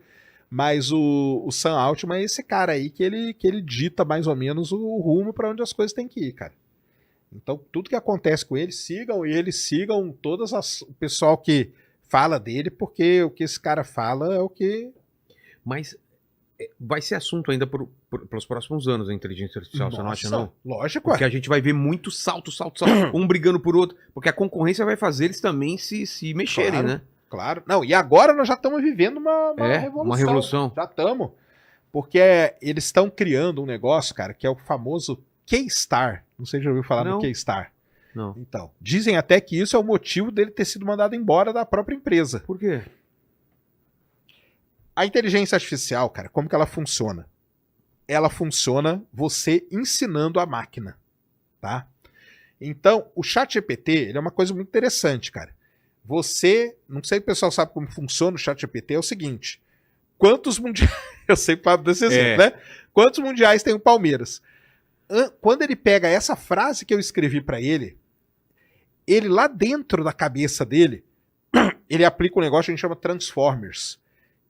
Mas o Sam Altman é esse cara aí que ele dita mais ou menos o rumo para onde as coisas têm que ir, cara. Então, tudo que acontece com ele, sigam o pessoal que fala dele, porque o que esse cara fala é o que... Mas vai ser assunto ainda pelos próximos anos a inteligência artificial, você não acha, não? Lógico, Porque a gente vai ver muito salto, um brigando por outro. Porque a concorrência vai fazer eles também se mexerem, Claro. né? Claro. Não, e agora nós já estamos vivendo uma revolução. Uma revolução. Já estamos. Porque eles estão criando um negócio, cara, que é o famoso K-Star. Não sei se já ouviu falar Não. no K-Star. Não. Então, dizem até que isso é o motivo dele ter sido mandado embora da própria empresa. Por quê? A inteligência artificial, cara, como que ela funciona? Ela funciona você ensinando a máquina, tá? Então, o ChatGPT, ele é uma coisa muito interessante, cara. Você, não sei se o pessoal sabe como funciona o ChatGPT, é o seguinte, quantos mundiais, eu sei para desse exemplo, né? Quantos mundiais tem o Palmeiras? Quando ele pega essa frase que eu escrevi para ele lá dentro da cabeça dele, ele aplica um negócio que a gente chama Transformers,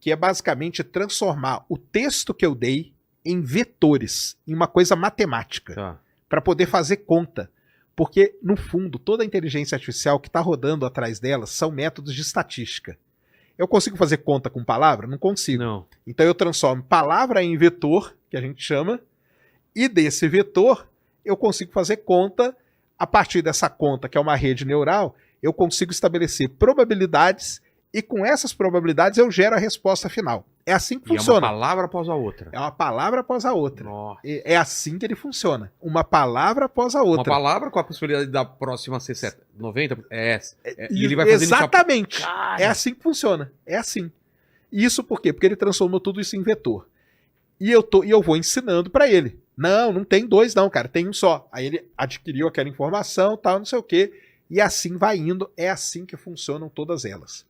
que é basicamente transformar o texto que eu dei em vetores, em uma coisa matemática, Tá. para poder fazer conta. Porque, no fundo, toda a inteligência artificial que está rodando atrás dela são métodos de estatística. Eu consigo fazer conta com palavra? Não consigo. Não. Então eu transformo palavra em vetor, que a gente chama, e desse vetor eu consigo fazer conta. A partir dessa conta, que é uma rede neural, eu consigo estabelecer probabilidades e com essas probabilidades eu gero a resposta final. É assim que E funciona. é uma palavra após a outra. É uma palavra após a outra. Nossa. É assim que ele funciona. Uma palavra após a Uma outra. palavra com a possibilidade da próxima ser 90? É essa. E ele vai fazendo isso. Exatamente. Cara. É assim que funciona. É assim. Isso por quê? Porque ele transformou tudo isso em vetor. E eu vou ensinando para ele. Não tem 2 não, cara. Tem um só. Aí ele adquiriu aquela informação, tal, não sei o quê. E assim vai indo. É assim que funcionam todas elas.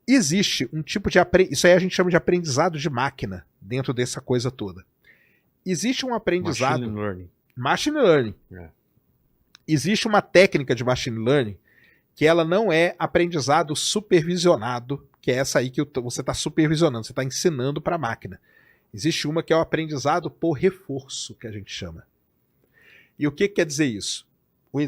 Existe um tipo de isso aí a gente chama de aprendizado de máquina dentro dessa coisa toda. Existe um aprendizado... Machine learning. Machine learning. É. Existe uma técnica de machine learning que ela não é aprendizado supervisionado, que é essa aí que você está supervisionando, você está ensinando para a máquina. Existe uma que é o aprendizado por reforço, que a gente chama. E o que quer dizer isso?